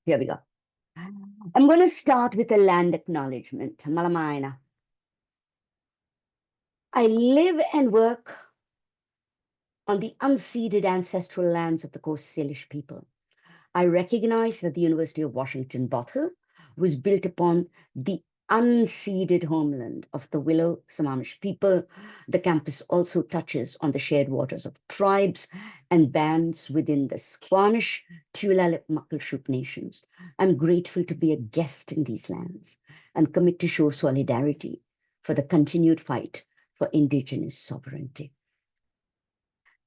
Here we go. I'm going to start with a land acknowledgement. Malamaina. I live and work on the unceded ancestral lands of the Coast Salish people. I recognize that the University of Washington Bothell was built upon the unceded homeland of the Willow Sammamish people. The campus also touches on the shared waters of tribes and bands within the Squamish, Tulalip, Muckleshoot nations. I'm grateful to be a guest in these lands and commit to show solidarity for the continued fight for Indigenous sovereignty.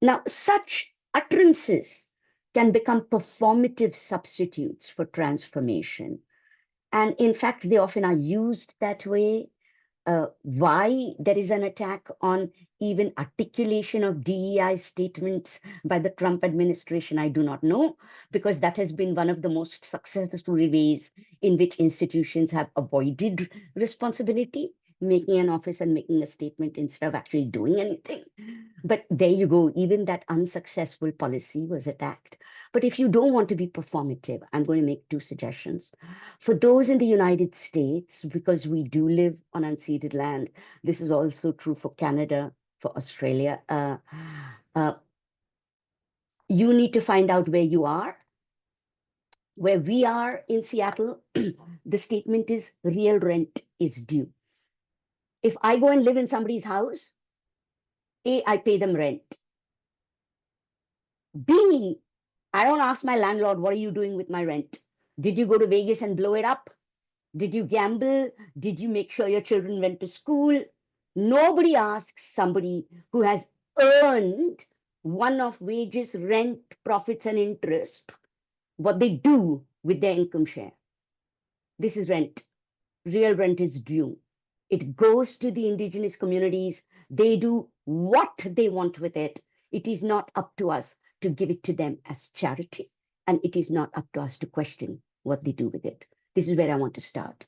Now, such utterances can become performative substitutes for transformation. And in fact, they often are used that way. Why there is an attack on even articulation of DEI statements by the Trump administration, I do not know, because that has been one of the most successful ways in which institutions have avoided responsibility, making an office and making a statement instead of actually doing anything. But there you go, even that unsuccessful policy was attacked. But if you don't want to be performative, I'm going to make two suggestions. For those in the United States, because we do live on unceded land, this is also true for Canada, for Australia. You need to find out where you are. Where we are in Seattle, the statement is real rent is due. If I go and live in somebody's house, A, I pay them rent. B, I don't ask my landlord, what are you doing with my rent? Did you go to Vegas and blow it up? Did you gamble? Did you make sure your children went to school? Nobody asks somebody who has earned one-off wages, rent, profits, and interest what they do with their income share. This is rent. Real rent is due. It goes to the indigenous communities. They do what they want with it. It is not up to us to give it to them as charity, and it is not up to us to question what they do with it. This is where I want to start.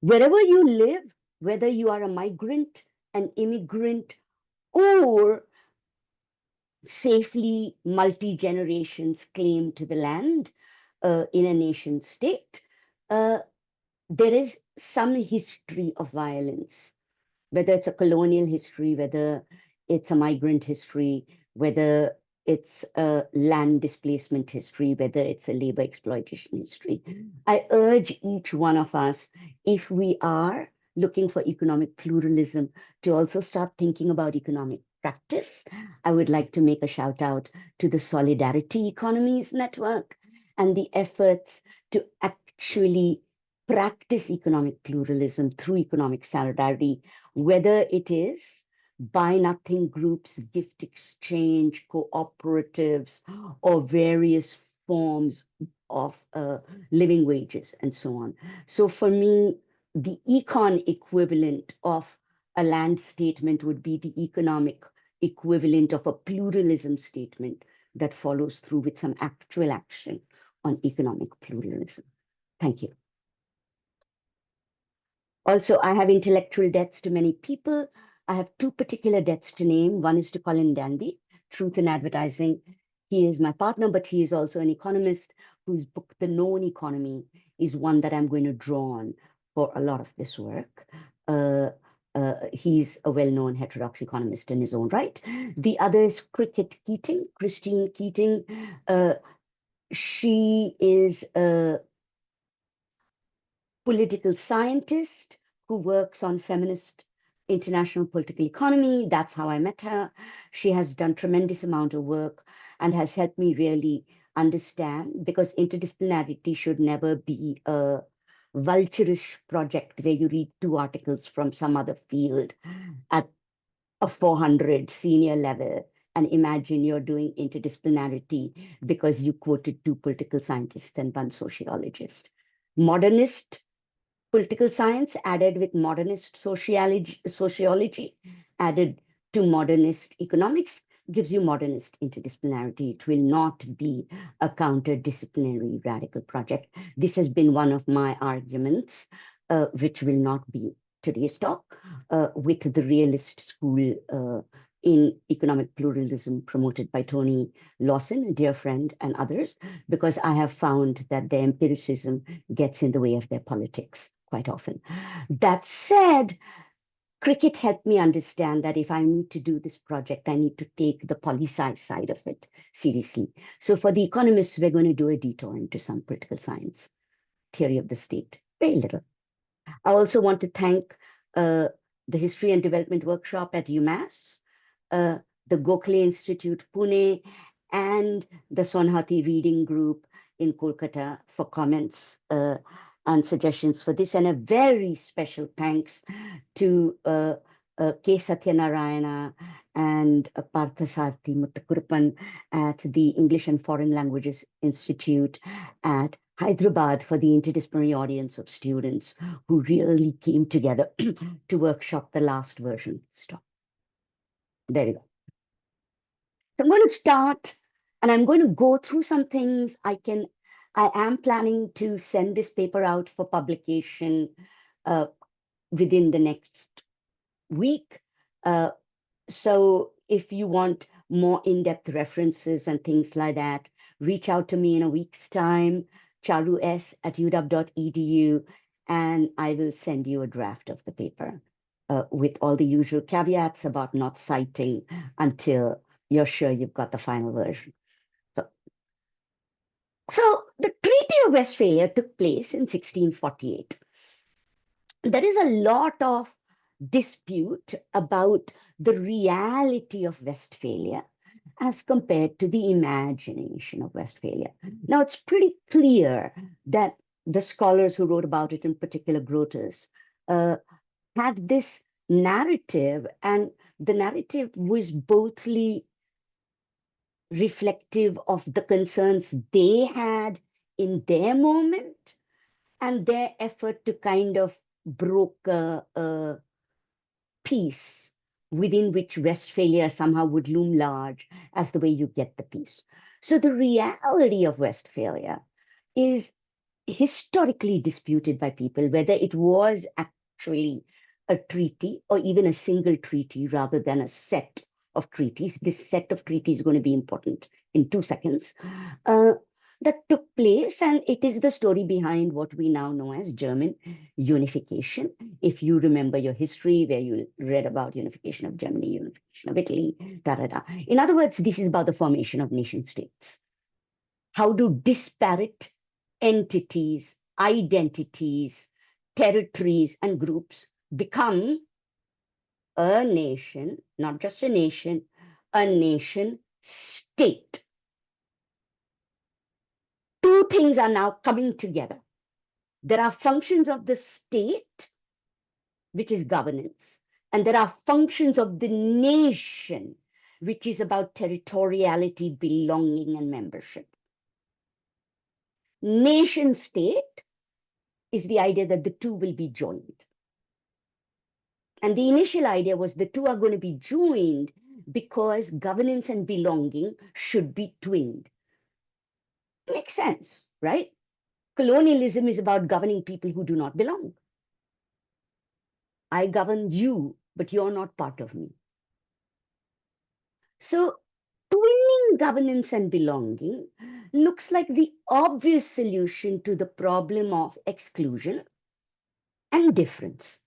Wherever you live, whether you are a migrant, an immigrant, or safely multi-generations claim to the land in a nation state, there is some history of violence, whether it's a colonial history, whether it's a migrant history, whether it's a land displacement history, whether it's a labor exploitation history. I urge each one of us, if we are looking for economic pluralism, to also start thinking about economic practice. I would like to make a shout out to the Solidarity Economies Network and the efforts to actually practice economic pluralism through economic solidarity, whether it is buy nothing groups, gift exchange, cooperatives, or various forms of living wages and so on. So for me, the econ equivalent of a land statement would be the economic equivalent of a pluralism statement that follows through with some actual action on economic pluralism. Thank you. Also, I have intellectual debts to many people. I have two particular debts to name. One is to Colin Danby, Truth in Advertising. He is my partner, but he is also an economist whose book, The Known Economy, is one that I'm going to draw on for a lot of this work. He's a well-known heterodox economist in his own right. The other is Cricket Keating, Christine Keating. She is a political scientist who works on feminist international political economy. That's how I met her. She has done tremendous amount of work and has helped me really understand, because interdisciplinarity should never be a vulturish project where you read two articles from some other field at a 400 senior level and imagine you're doing interdisciplinarity because you quoted two political scientists and one sociologist. Modernist political science added with modernist sociology added to modernist economics gives you modernist interdisciplinarity. It will not be a counter-disciplinary radical project. This has been one of my arguments, which will not be today's talk, with the realist school in economic pluralism promoted by Tony Lawson, a dear friend, and others, because I have found that their empiricism gets in the way of their politics quite often. That said, cricket helped me understand that if I need to do this project, I need to take the poli-sci side of it seriously. So for the economists, we're going to do a detour into some political science, theory of the state, very little. I also want to thank the History and Development Workshop at UMass, uh, the Gokhale Institute, Pune, and the Sonhati Reading Group in Kolkata for comments and suggestions for this. And a very special thanks to K. Satyanarayana and Parthasarthi Muttakurpan at the English and Foreign Languages Institute at Hyderabad for the interdisciplinary audience of students who really came together to workshop the last version. Stop. There you go. So I'm going to start and I'm going to go through some things. I am planning to send this paper out for publication within the next week. So if you want more in-depth references and things like that, reach out to me in a week's time, charus@uw.edu, and I will send you a draft of the paper with all the usual caveats about not citing until you're sure you've got the final version. So the Treaty of Westphalia took place in 1648. There is a lot of dispute about the reality of Westphalia as compared to the imagination of Westphalia. Now, it's pretty clear that the scholars who wrote about it, in particular Grotius, had this narrative, and the narrative was bothly reflective of the concerns they had in their moment and their effort to kind of broker a peace within which Westphalia somehow would loom large as the way you get the peace. So the reality of Westphalia is historically disputed by people, whether it was actually a treaty or even a single treaty rather than a set of treaties. This set of treaties is going to be important in 2 seconds. That took place, and it is the story behind what we now know as German unification. If you remember your history, where you read about unification of Germany, unification of Italy, da da da. In other words, this is about the formation of nation states. How do disparate entities, identities, territories, and groups become a nation, not just a nation state? Two things are now coming together. There are functions of the state, which is governance, and there are functions of the nation, which is about territoriality, belonging, and membership. Nation state is the idea that the two will be joined. And the initial idea was the two are going to be joined because governance and belonging should be twinned. Makes sense, right? Colonialism is about governing people who do not belong. I govern you, but you're not part of me. So twinning governance and belonging looks like the obvious solution to the problem of exclusion and difference.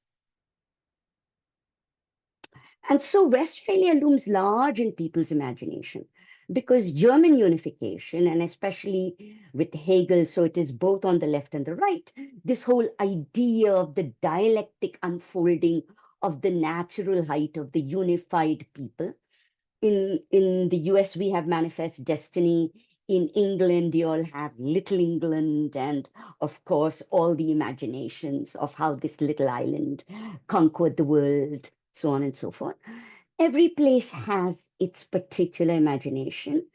And so Westphalia looms large in people's imagination because German unification, and especially with Hegel, so it is both on the left and the right, this whole idea of the dialectic unfolding of the natural height of the unified people. In the US, we have Manifest Destiny. In England, you all have Little England, and of course, all the imaginations of how this little island conquered the world, so on and so forth. Every place has its particular imagination.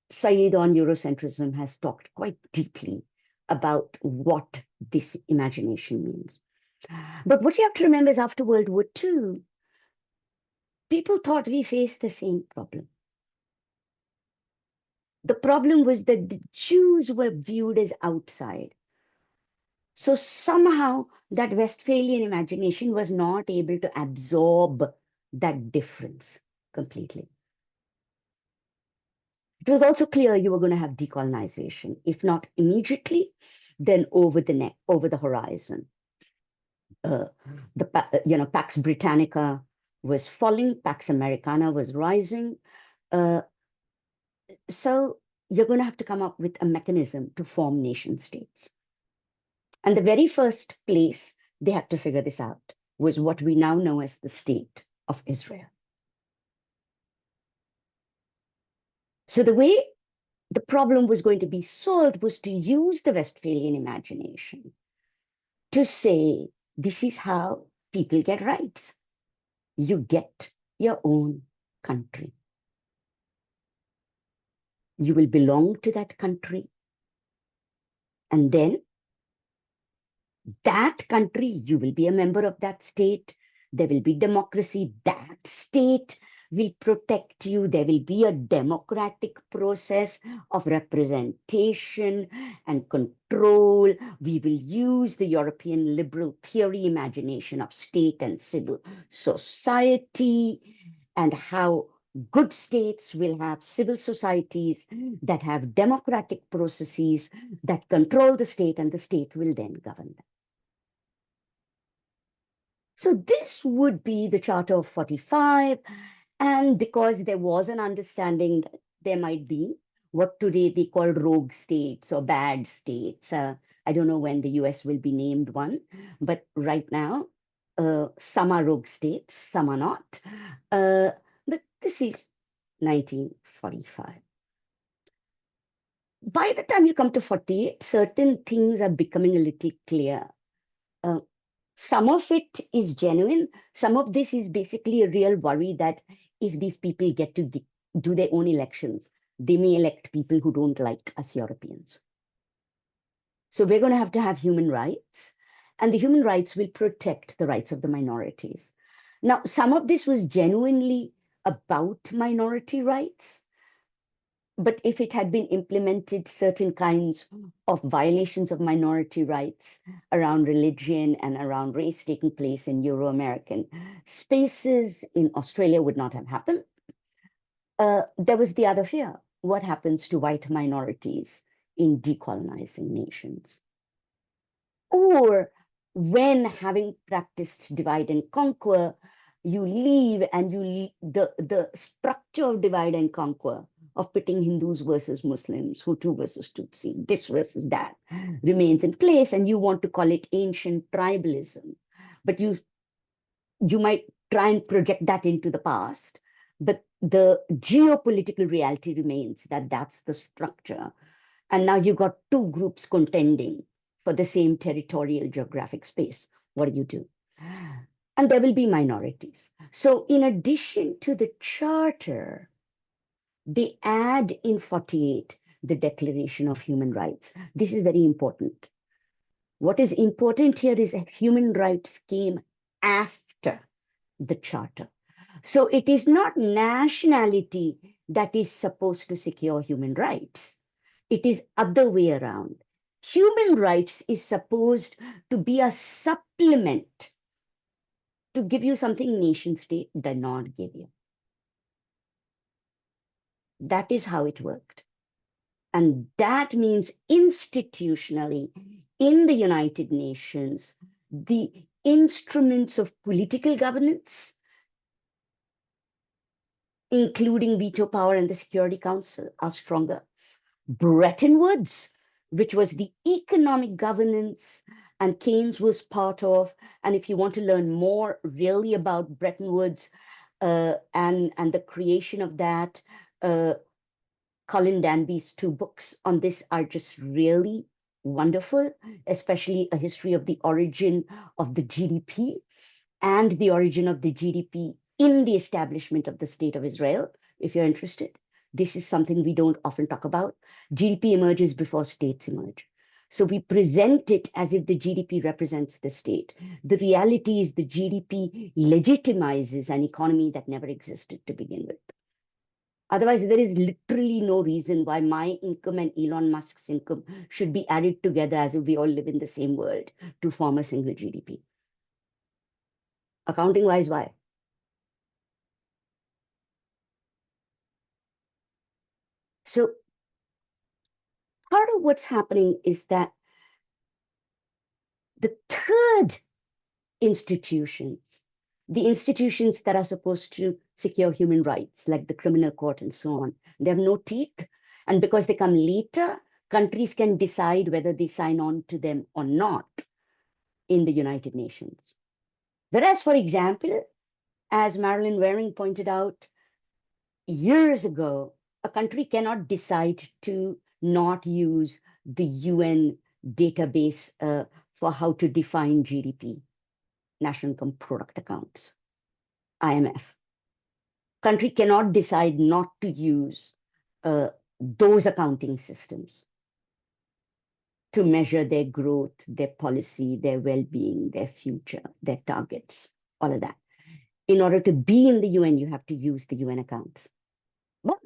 Said on Eurocentrism has talked quite deeply about what this imagination means. But what you have to remember is after World War II, people thought we faced the same problem. The problem was that the Jews were viewed as outside. So somehow that Westphalian imagination was not able to absorb that difference. completely. It was also clear you were going to have decolonization, if not immediately, then over the horizon. Pax Britannica was falling, Pax Americana was rising. So you're going to have to come up with a mechanism to form nation states. And the very first place they had to figure this out was what we now know as the State of Israel. So the way the problem was going to be solved was to use the Westphalian imagination to say, this is how people get rights. You get your own country. You will belong to that country. And then that country, you will be a member of that state. There will be democracy. That state will protect you. There will be a democratic process of representation and control. We will use the European liberal theory imagination of state and civil society, and how good states will have civil societies that have democratic processes that control the state, and the state will then govern them. So this would be the Charter of 45. And because there was an understanding that there might be what today they call rogue states or bad states. I don't know when the US will be named one, but right now, some are rogue states, some are not. But this is 1945. By the time you come to 48, certain things are becoming a little clear. Some of it is genuine. Some of this is basically a real worry that if these people get to do their own elections, they may elect people who don't like us Europeans. So we're going to have human rights, and the human rights will protect the rights of the minorities. Now, some of this was genuinely about minority rights. But if it had been implemented, certain kinds of violations of minority rights around religion and around race taking place in Euro-American spaces in Australia would not have happened. There was the other fear. What happens to white minorities in decolonizing nations? Or when, having practiced divide and conquer, you leave and the structure of divide and conquer of pitting Hindus versus Muslims, Hutu versus Tutsi, this versus that, remains in place, and you want to call it ancient tribalism. But you might try and project that into the past, but the geopolitical reality remains that that's the structure. And now you've got two groups contending for the same territorial geographic space. What do? And there will be minorities. So in addition to the charter, they add in 48 the Declaration of Human Rights. This is very important. What is important here is that human rights came after the charter. So it is not nationality that is supposed to secure human rights. It is other way around. Human rights is supposed to be a supplement to give you something nation state did not give you. That is how it worked. And that means institutionally, in the United Nations, the instruments of political governance, including veto power and the Security Council, are stronger. Bretton Woods, which was the economic governance and Keynes was part of, and if you want to learn more really about Bretton Woods and the creation of that, Colin Danby's two books on this are just really wonderful, especially a history of the origin of the GDP and the origin of the GDP in the establishment of the State of Israel, if you're interested. This is something we don't often talk about. GDP emerges before states emerge. So we present it as if the GDP represents the state. The reality is the GDP legitimizes an economy that never existed to begin with. Otherwise, there is literally no reason why my income and Elon Musk's income should be added together as if we all live in the same world to form a single GDP. Accounting-wise, why? So part of what's happening is that the third institutions, the institutions that are supposed to secure human rights, like the criminal court and so on, they have no teeth. And because they come later, countries can decide whether they sign on to them or not in the United Nations. Whereas, for example, as Marilyn Waring pointed out years ago, a country cannot decide to not use the UN database for how to define GDP, national income product accounts, IMF. Country cannot decide not to use those accounting systems to measure their growth, their policy, their well-being, their future, their targets, all of that. In order to be in the UN, you have to use the UN accounts. But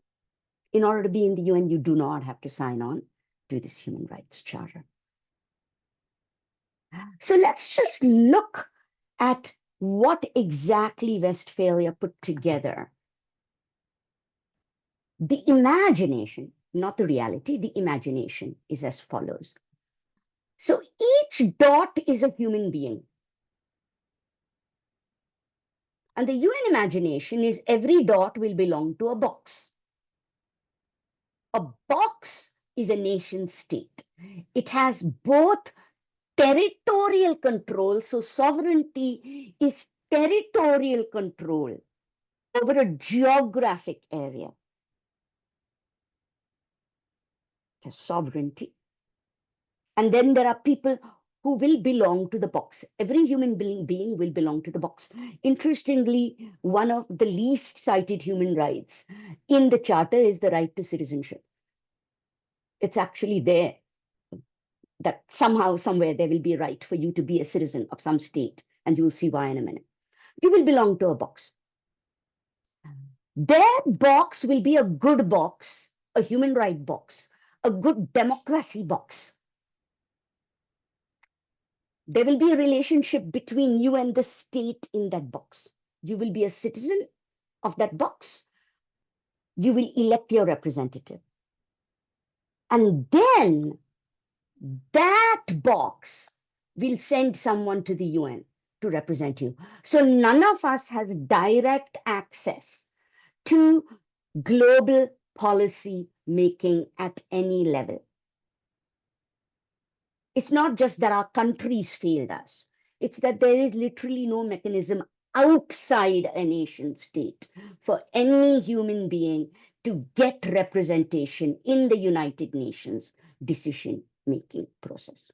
in order to be in the UN, you do not have to sign on to this Human Rights Charter. So let's just look at what exactly Westphalia put together. The imagination, not the reality, the imagination is as follows. So each dot is a human being. And the UN imagination is every dot will belong to a box. A box is a nation state. It has both territorial control, so sovereignty is territorial control over a geographic area. There's sovereignty. And then there are people who will belong to the box. Every human being will belong to the box. Interestingly, one of the least cited human rights in the Charter is the right to citizenship. It's actually there that somehow, somewhere, there will be a right for you to be a citizen of some state, and you will see why in a minute. You will belong to a box. Their box will be a good box, a human right box, a good democracy box. There will be a relationship between you and the state in that box. You will be a citizen of that box. You will elect your representative. And then that box will send someone to the UN to represent you. So none of us has direct access to global policy making at any level. It's not just that our countries failed us. It's that there is literally no mechanism outside a nation state for any human being to get representation in the United Nations decision-making process.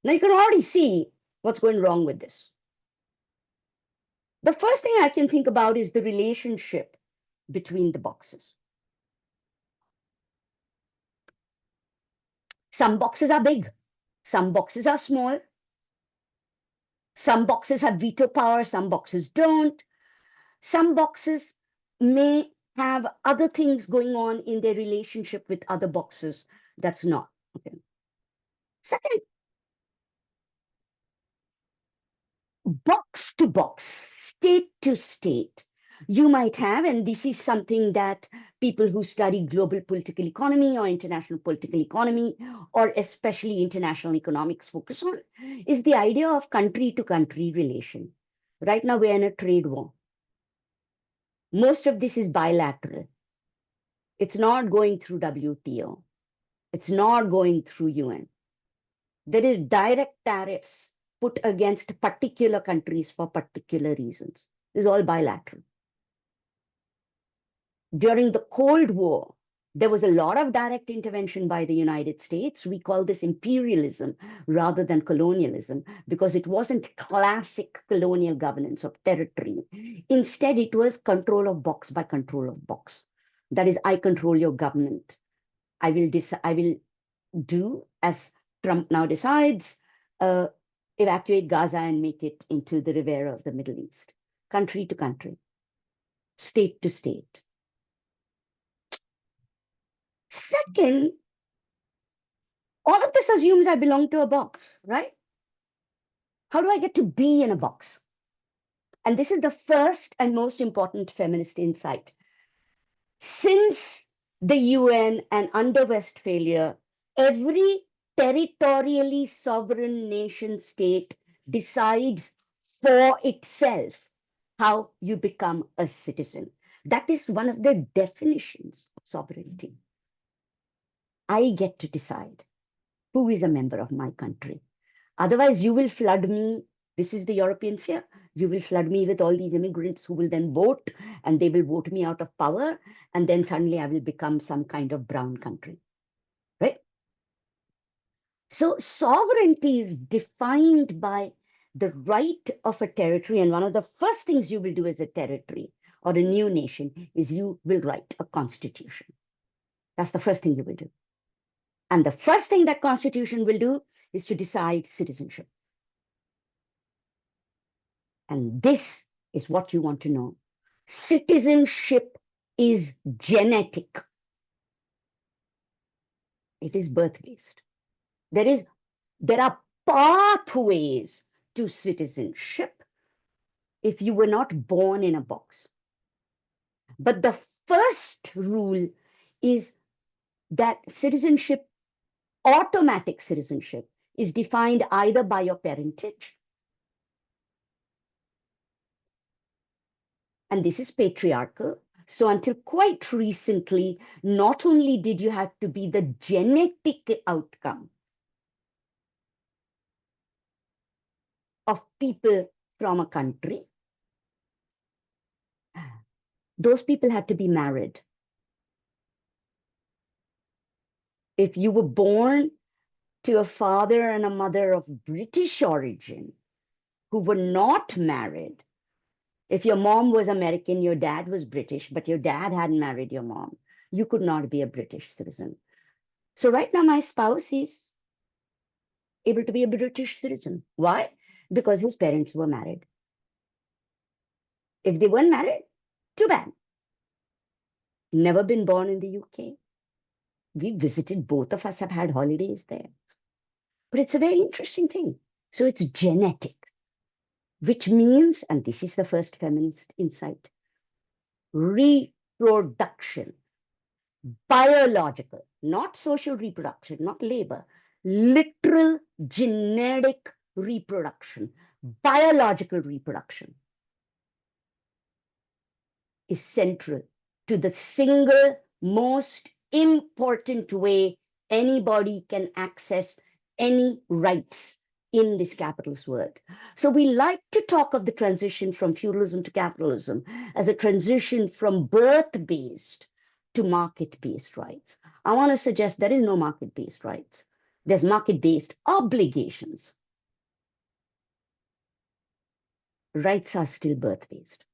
Now you can already see what's going wrong with this. The first thing I can think about is the relationship between the boxes. Some boxes are big, some boxes are small. Some boxes have veto power, some boxes don't. Some boxes may have other things going on in their relationship with other boxes. That's not. Okay. Second, box to box, state to state, you might have, and this is something that people who study global political economy or international political economy, or especially international economics focus on, is the idea of country to country relation. Right now, we're in a trade war. Most of this is bilateral. It's not going through WTO. It's not going through UN. There is direct tariffs put against particular countries for particular reasons. It's all bilateral. During the Cold War, there was a lot of direct intervention by the United States. We call this imperialism rather than colonialism because it wasn't classic colonial governance of territory. Instead, it was control of box by control of box. That is, I control your government. I will do as Trump now decides, evacuate Gaza and make it into the Riviera of the Middle East, country to country, state to state. Second, all of this assumes I belong to a box, right? How do I get to be in a box? And this is the first and most important feminist insight. Since the UN and under Westphalia, every territorially sovereign nation state decides for itself how you become a citizen. That is one of the definitions of sovereignty. I get to decide who is a member of my country. Otherwise, you will flood me. This is the European fear. You will flood me with all these immigrants who will then vote, and they will vote me out of power. And then suddenly I will become some kind of brown country, right? So sovereignty is defined by the right of a territory. And one of the first things you will do as a territory or a new nation is you will write a constitution. That's the first thing you will do. And the first thing that constitution will do is to decide citizenship. And this is what you want to know. Citizenship is genetic. It is birth-based. There are pathways to citizenship if you were not born in a box. But the first rule is that citizenship, automatic citizenship, is defined either by your parentage, and this is patriarchal. So until quite recently, not only did you have to be the genetic outcome of people from a country, those people had to be married. If you were born to a father and a mother of British origin who were not married, if your mom was American, your dad was British, but your dad hadn't married your mom, you could not be a British citizen. So right now, my spouse is able to be a British citizen. Why? Because his parents were married. If they weren't married, too bad. Never been born in the UK. We visited, both of us have had holidays there. But it's a very interesting thing. So it's genetic, which means, and this is the first feminist insight, reproduction, biological, not social reproduction, not labor, literal genetic reproduction, biological reproduction is central to the single most important way anybody can access any rights in this capitalist world. So we like to talk of the transition from feudalism to capitalism as a transition from birth-based to market-based rights. I want to suggest there is no market-based rights. There's market-based obligations. Rights are still birth-based.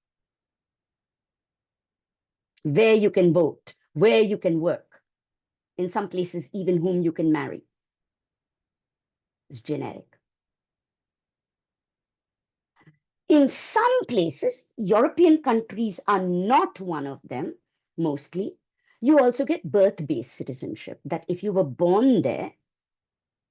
Where you can vote, where you can work, in some places even whom you can marry is genetic. In some places, European countries are not one of them, mostly. You also get birth-based citizenship, that if you were born there,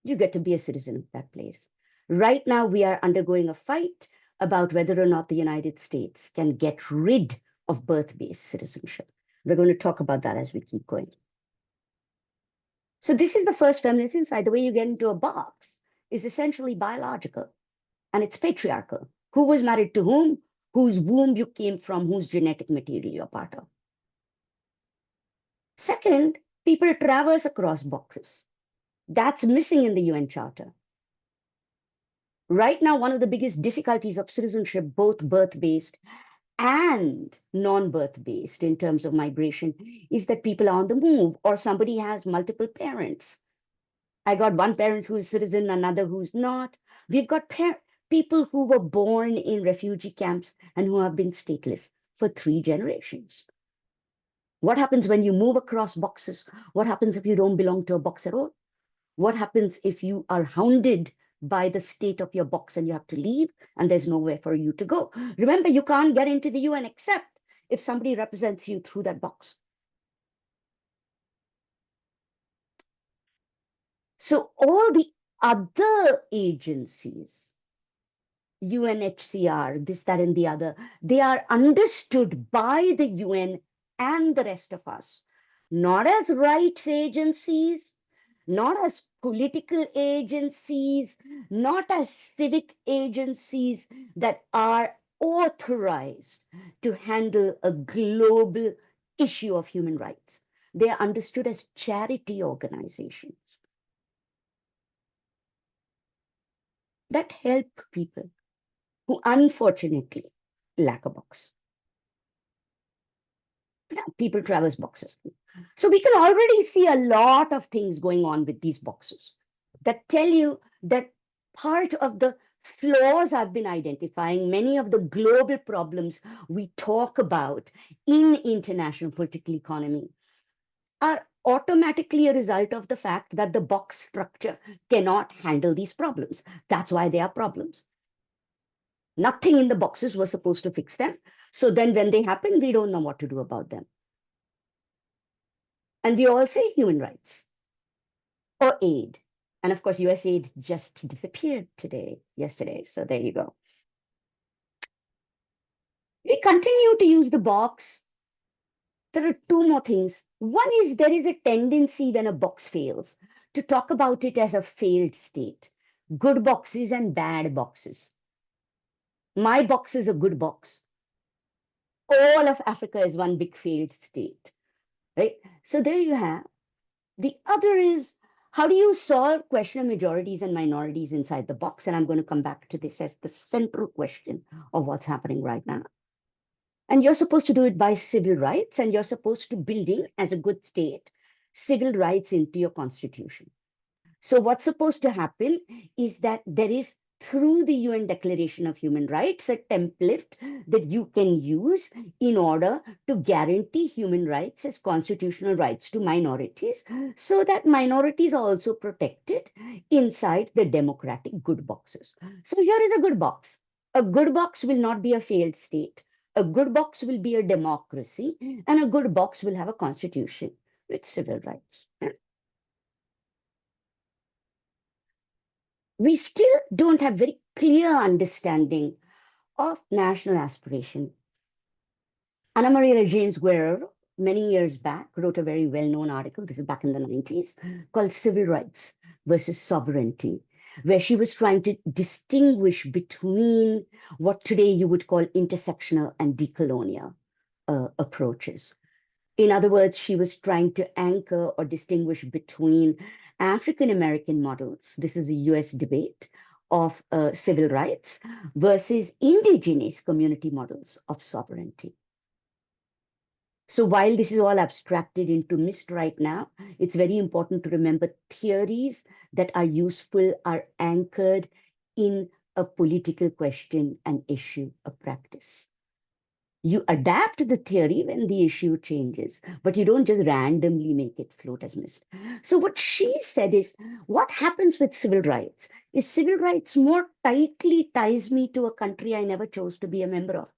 you get to be a citizen of that place. Right now, we are undergoing a fight about whether or not the United States can get rid of birth-based citizenship. We're going to talk about that as we keep going. So this is the first feminist insight. The way you get into a box is essentially biological, and it's patriarchal. Who was married to whom, whose womb you came from, whose genetic material you're part of. Second, people traverse across boxes. That's missing in the UN Charter. Right now, one of the biggest difficulties of citizenship, both birth-based and non-birth-based in terms of migration, is that people are on the move or somebody has multiple parents. I got one parent who's a citizen, another who's not. We've got people who were born in refugee camps and who have been stateless for 3 generations. What happens when you move across boxes? What happens if you don't belong to a box at all? What happens if you are hounded by the state of your box and you have to leave and there's nowhere for you to go? Remember, you can't get into the UN except if somebody represents you through that box. So all the other agencies, UNHCR, this, that, and the other, they are understood by the UN and the rest of us, not as rights agencies, not as political agencies, not as civic agencies that are authorized to handle a global issue of human rights. They are understood as charity organizations that help people who unfortunately lack a box. Yeah, people traverse boxes. So we can already see a lot of things going on with these boxes that tell you that part of the flaws I've been identifying, many of the global problems we talk about in international political economy are automatically a result of the fact that the box structure cannot handle these problems. That's why they are problems. Nothing in the boxes was supposed to fix them. So then when they happen, we don't know what to do about them. And we all say human rights or aid. And of course, US aid just disappeared yesterday. So there you go. We continue to use the box. There are two more things. One is there is a tendency when a box fails to talk about it as a failed state. Good boxes and bad boxes. My box is a good box. All of Africa is one big failed state, right? So there you have. The other is, how do you solve question of majorities and minorities inside the box? And I'm going to come back to this as the central question of what's happening right now. And you're supposed to do it by civil rights, and you're supposed to build in, as a good state, civil rights into your constitution. So what's supposed to happen is that there is, through the UN Declaration of Human Rights, a template that you can use in order to guarantee human rights as constitutional rights to minorities, so that minorities are also protected inside the democratic good boxes. So here is a good box. A good box will not be a failed state. A good box will be a democracy, and a good box will have a constitution with civil rights. We still don't have very clear understanding of national aspiration. Ana Maria James Guerrero, many years back, wrote a very well-known article, this is back in the 90s, called Civil Rights versus Sovereignty, where she was trying to distinguish between what today you would call intersectional and decolonial approaches. In other words, she was trying to anchor or distinguish between African American models, this is a US debate, of civil rights versus indigenous community models of sovereignty. So while this is all abstracted into mist right now, it's very important to remember theories that are useful are anchored in a political question, an issue, a practice. You adapt the theory when the issue changes, but you don't just randomly make it float as mist. So what she said is, what happens with civil rights is civil rights more tightly ties me to a country I never chose to be a member of.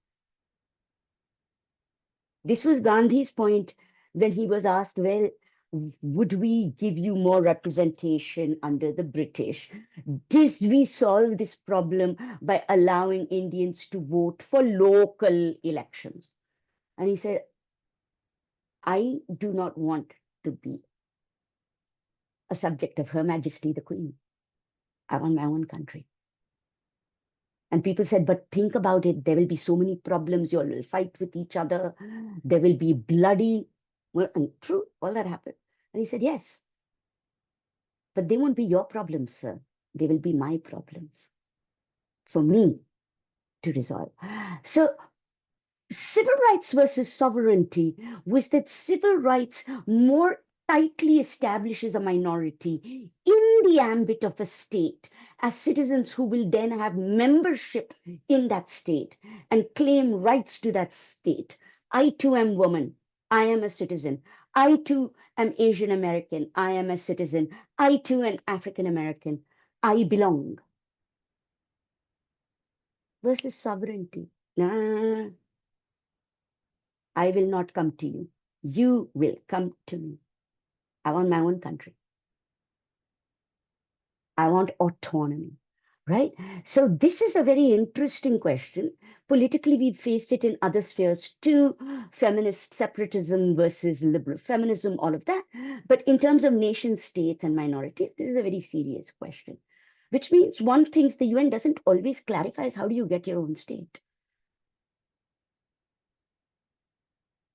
This was Gandhi's point when he was asked, well, would we give you more representation under the British? Did we solve this problem by allowing Indians to vote for local elections? And he said, I do not want to be a subject of Her Majesty the Queen. I want my own country. And people said, but think about it. There will be so many problems. You all will fight with each other. There will be bloody. Well, and true, all that happened. And he said, yes. But they won't be your problems, sir. They will be my problems for me to resolve. So civil rights versus sovereignty was that civil rights more tightly establishes a minority in the ambit of a state as citizens who will then have membership in that state and claim rights to that state. I too am woman. I am a citizen. I too am Asian American. I am a citizen. I too am African American. I belong. Versus sovereignty. Nah, I will not come to you. You will come to me. I want my own country. I want autonomy. right? So this is a very interesting question. Politically, we've faced it in other spheres too, feminist separatism versus liberal feminism, all of that. But in terms of nation states and minorities, this is a very serious question, which means one thing the UN doesn't always clarify is how do you get your own state?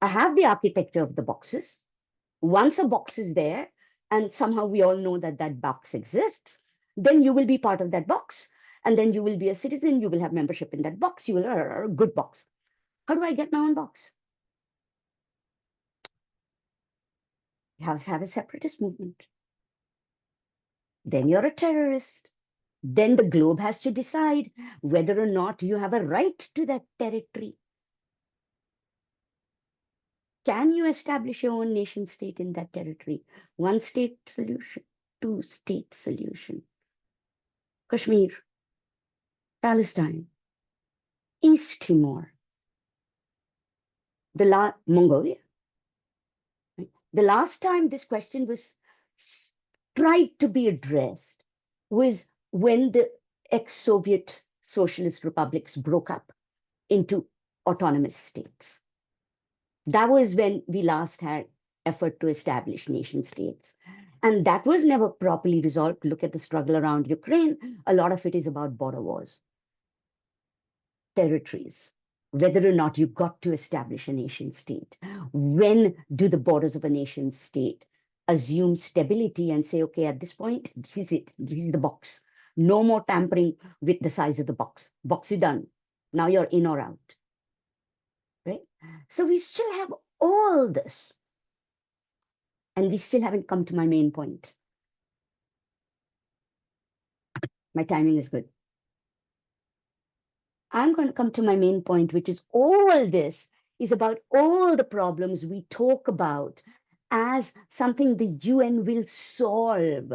I have the architecture of the boxes. Once a box is there, and somehow we all know that that box exists, then you will be part of that box. And then you will be a citizen, you will have membership in that box, you will are a good box. How do I get my own box? You have to have a separatist movement. Then you're a terrorist. Then the globe has to decide whether or not you have a right to that territory. Can you establish your own nation state in that territory? One state solution, two state solution. Kashmir, Palestine, East Timor, Mongolia. Right? The last time this question was tried to be addressed was when the ex-Soviet socialist republics broke up into autonomous states. That was when we last had effort to establish nation states. And that was never properly resolved. Look at the struggle around Ukraine. A lot of it is about border wars, territories, whether or not you got to establish a nation state. When do the borders of a nation state assume stability and say, okay, at this point, this is it, this is the box. No more tampering with the size of the box. Box is done. Now you're in or out, right? So we still have all this, and we still haven't come to my main point. My timing is good. I'm going to come to my main point, which is all this is about all the problems we talk about as something the UN will solve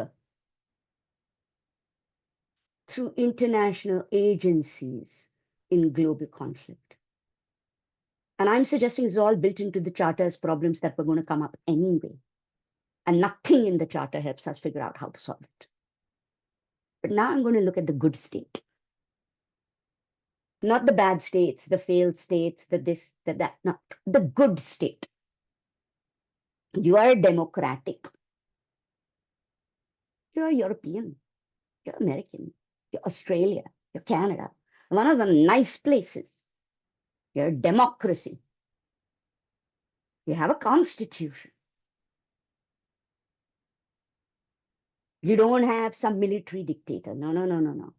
through international agencies in global conflict. And I'm suggesting it's all built into the charter as problems that were going to come up anyway. And nothing in the charter helps us figure out how to solve it. But now I'm going to look at the good state. Not the bad states, the failed states, the this, the that, not the good state. You are democratic. You're European. You're American. You're Australia. You're Canada. One of the nice places. You're a democracy. You have a constitution. You don't have some military dictator. No, no, no, no, no.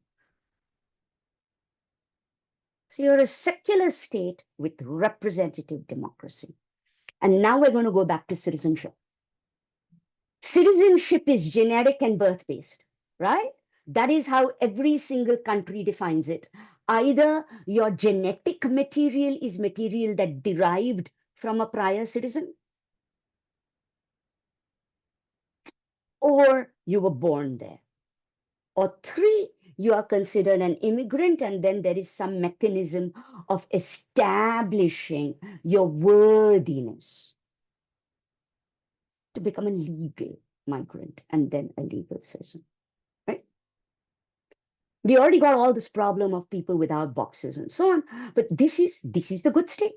So you're a secular state with representative democracy. And now we're going to go back to citizenship. Citizenship is generic and birth-based, right? That is how every single country defines it. Either your genetic material is material that derived from a prior citizen, or you were born there. Or three, you are considered an immigrant, and then there is some mechanism of establishing your worthiness to become a legal migrant and then a legal citizen, right? We already got all this problem of people without boxes and so on, but this is the good state.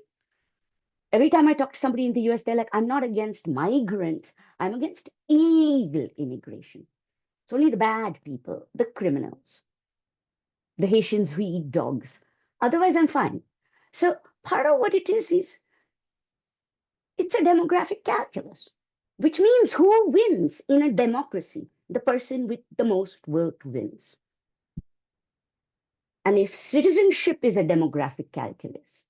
Every time I talk to somebody in the US, they're like, I'm not against migrants, I'm against illegal immigration. It's only the bad people, the criminals, the Haitians who eat dogs. Otherwise, I'm fine. So part of what it is it's a demographic calculus, which means who wins in a democracy? The person with the most vote wins. And if citizenship is a demographic calculus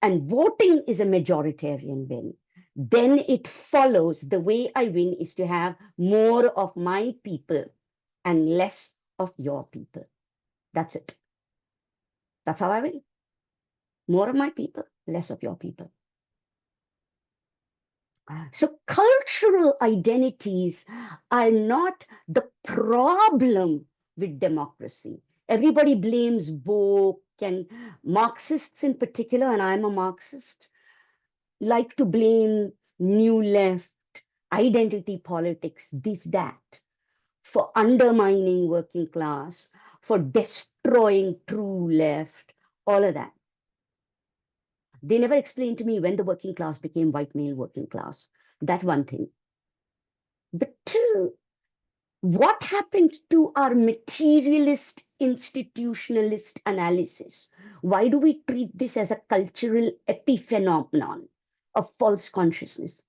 and voting is a majoritarian win, then it follows the way I win is to have more of my people and less of your people. That's it. That's how I win. More of my people, less of your people. So cultural identities are not the problem with democracy. Everybody blames woke and Marxists in particular, and I'm a Marxist, like to blame new left, identity politics, this, that. for undermining working class, for destroying true left, all of that. They never explained to me when the working class became white male working class. That one thing. But two, what happened to our materialist institutionalist analysis? Why do we treat this as a cultural epiphenomenon of false consciousness?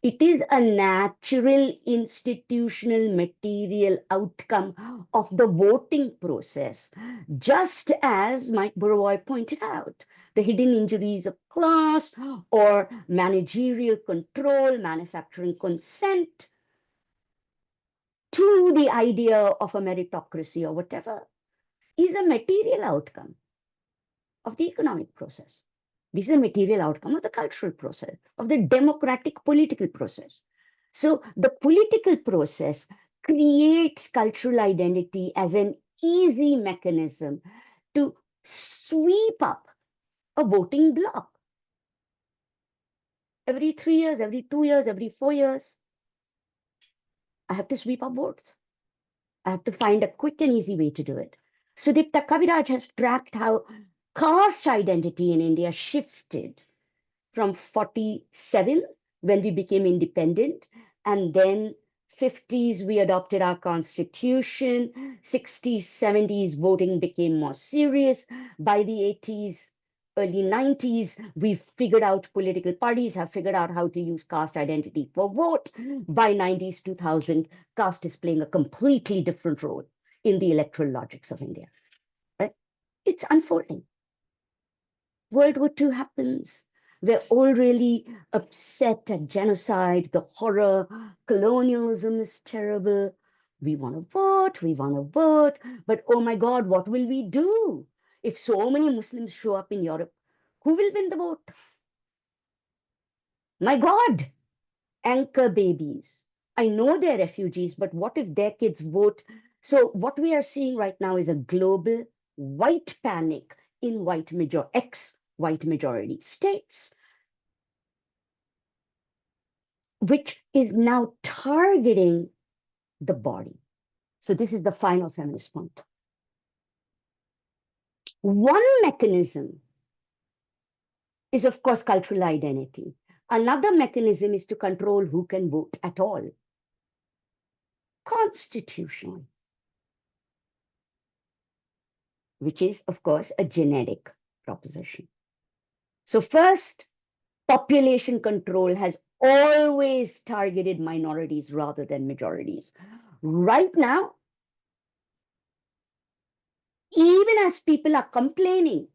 It is a natural institutional material outcome of the voting process, just as Mike Burawoy pointed out, the hidden injuries of class or managerial control, manufacturing consent to the idea of a meritocracy or whatever is a material outcome of the economic process. This is a material outcome of the cultural process, of the democratic political process. So the political process creates cultural identity as an easy mechanism to sweep up a voting bloc. Every 3 years, every 2 years, every 4 years, I have to sweep up votes. I have to find a quick and easy way to do it. Sudipta Kaviraj has tracked how caste identity in India shifted from 47 when we became independent, and then 50s we adopted our constitution, 60s 70s voting became more serious. By the 80s, early 90s, we figured out, political parties have figured out how to use caste identity for vote. By 90s 2000, caste is playing a completely different role in the electoral logics of India. Right? It's unfolding. World War II happens. We're all really upset at genocide, the horror, colonialism is terrible. We want to vote, but oh my God, what will we do? If so many Muslims show up in Europe, who will win the vote? My God, anchor babies. I know they're refugees, but what if their kids vote? So what we are seeing right now is a global white panic in ex-white majority states, which is now targeting the body. So this is the final feminist point. One mechanism is, of course, cultural identity. Another mechanism is to control who can vote at all, constitutionally, which is, of course, a genetic proposition. So first, population control has always targeted minorities rather than majorities. Right now, even as people are complaining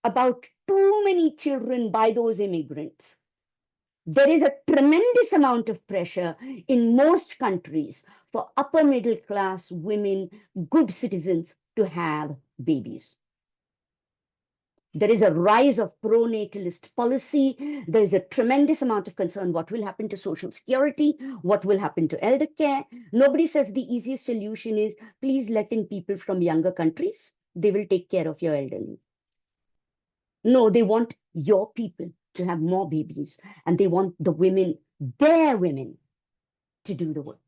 about too many children by those immigrants, there is a tremendous amount of pressure in most countries for upper middle class women, good citizens, to have babies. There is a rise of pro-natalist policy. There is a tremendous amount of concern. What will happen to Social Security? What will happen to elder care? Nobody says the easiest solution is, please let in people from younger countries. They will take care of your elderly. No, they want your people to have more babies, and they want the women, their women, to do the work.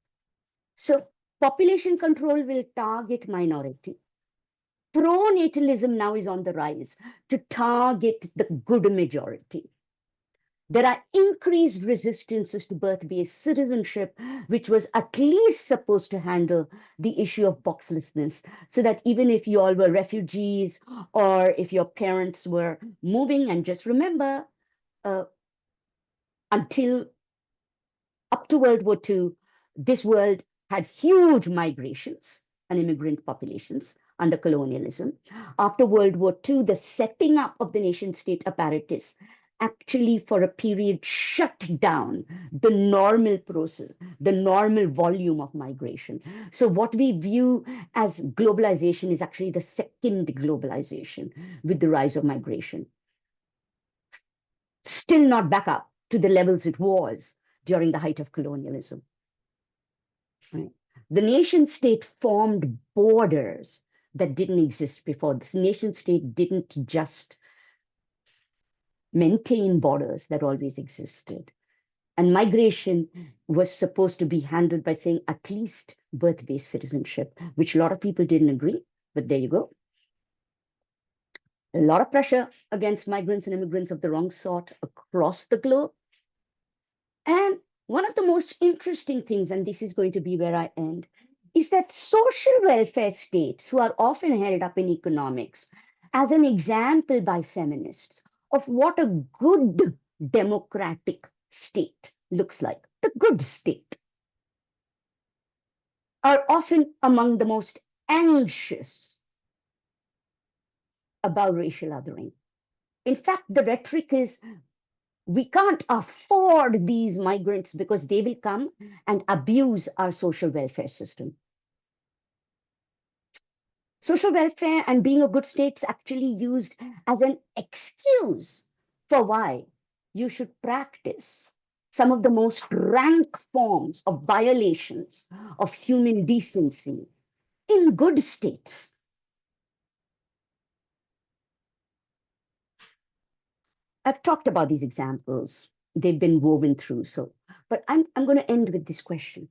So population control will target minority. Pro-natalism now is on the rise to target the good majority. There are increased resistances to birth-based citizenship, which was at least supposed to handle the issue of boxlessness, so that even if you all were refugees or if your parents were moving, and just remember, until up to World War II, this world had huge migrations and immigrant populations under colonialism. After World War II, the setting up of the nation-state apparatus actually for a period shut down the normal process, the normal volume of migration. So what we view as globalization is actually the second globalization with the rise of migration. Still not back up to the levels it was during the height of colonialism. Right? The nation state formed borders that didn't exist before. This nation state didn't just maintain borders that always existed. And migration was supposed to be handled by saying at least birth-based citizenship, which a lot of people didn't agree, but there you go. A lot of pressure against migrants and immigrants of the wrong sort across the globe. And one of the most interesting things, and this is going to be where I end, is that social welfare states, who are often held up in economics as an example by feminists of what a good democratic state looks like, the good state, are often among the most anxious about racial othering. In fact, the rhetoric is, we can't afford these migrants because they will come and abuse our social welfare system. Social welfare and being a good state is actually used as an excuse for why you should practice some of the most rank forms of violations of human decency in good states. I've talked about these examples. They've been woven through. But I'm going to end with this question.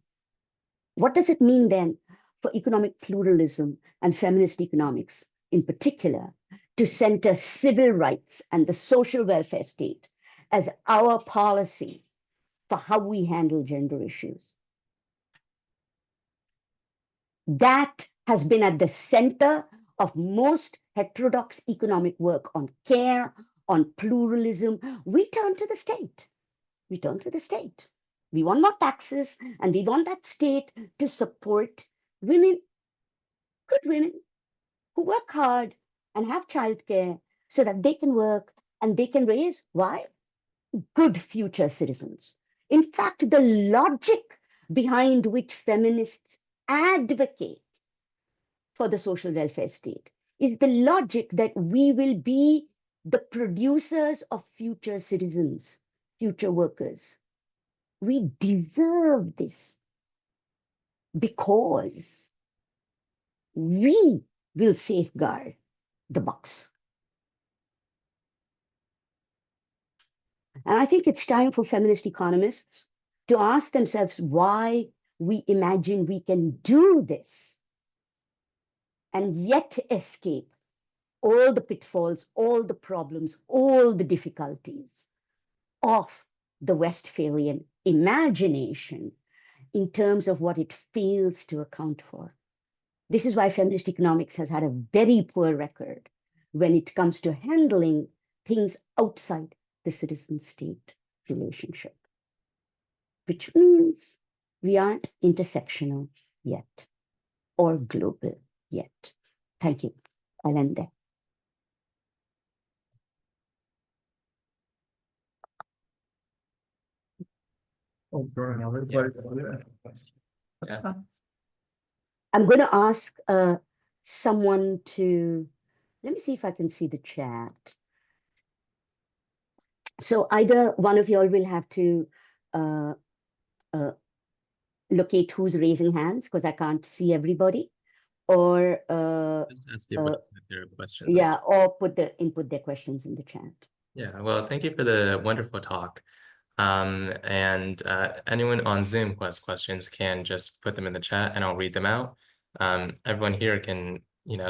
What does it mean then for economic pluralism and feminist economics in particular to center civil rights and the social welfare state as our policy for how we handle gender issues? That has been at the center of most heterodox economic work on care, on pluralism. We turn to the state. We turn to the state. We want more taxes, and we want that state to support women, good women, who work hard and have childcare so that they can work and they can raise, why? Good future citizens. In fact, the logic behind which feminists advocate for the social welfare state is the logic that we will be the producers of future citizens, future workers. We deserve this because we will safeguard the bucks. And I think it's time for feminist economists to ask themselves why we imagine we can do this and yet escape all the pitfalls, all the problems, all the difficulties of the Westphalian imagination in terms of what it fails to account for. This is why feminist economics has had a very poor record when it comes to handling things outside the citizen-state relationship, which means we aren't intersectional yet or global yet. Thank you. I'll end there. Yeah. I'm going to ask someone to, let me see if I can see the chat. So either one of y'all will have to locate who's raising hands because I can't see everybody, or Just ask people to submit their questions. yeah, or input their questions in the chat. Yeah, well, thank you for the wonderful talk. And anyone on Zoom who has questions can just put them in the chat and I'll read them out. Everyone here can,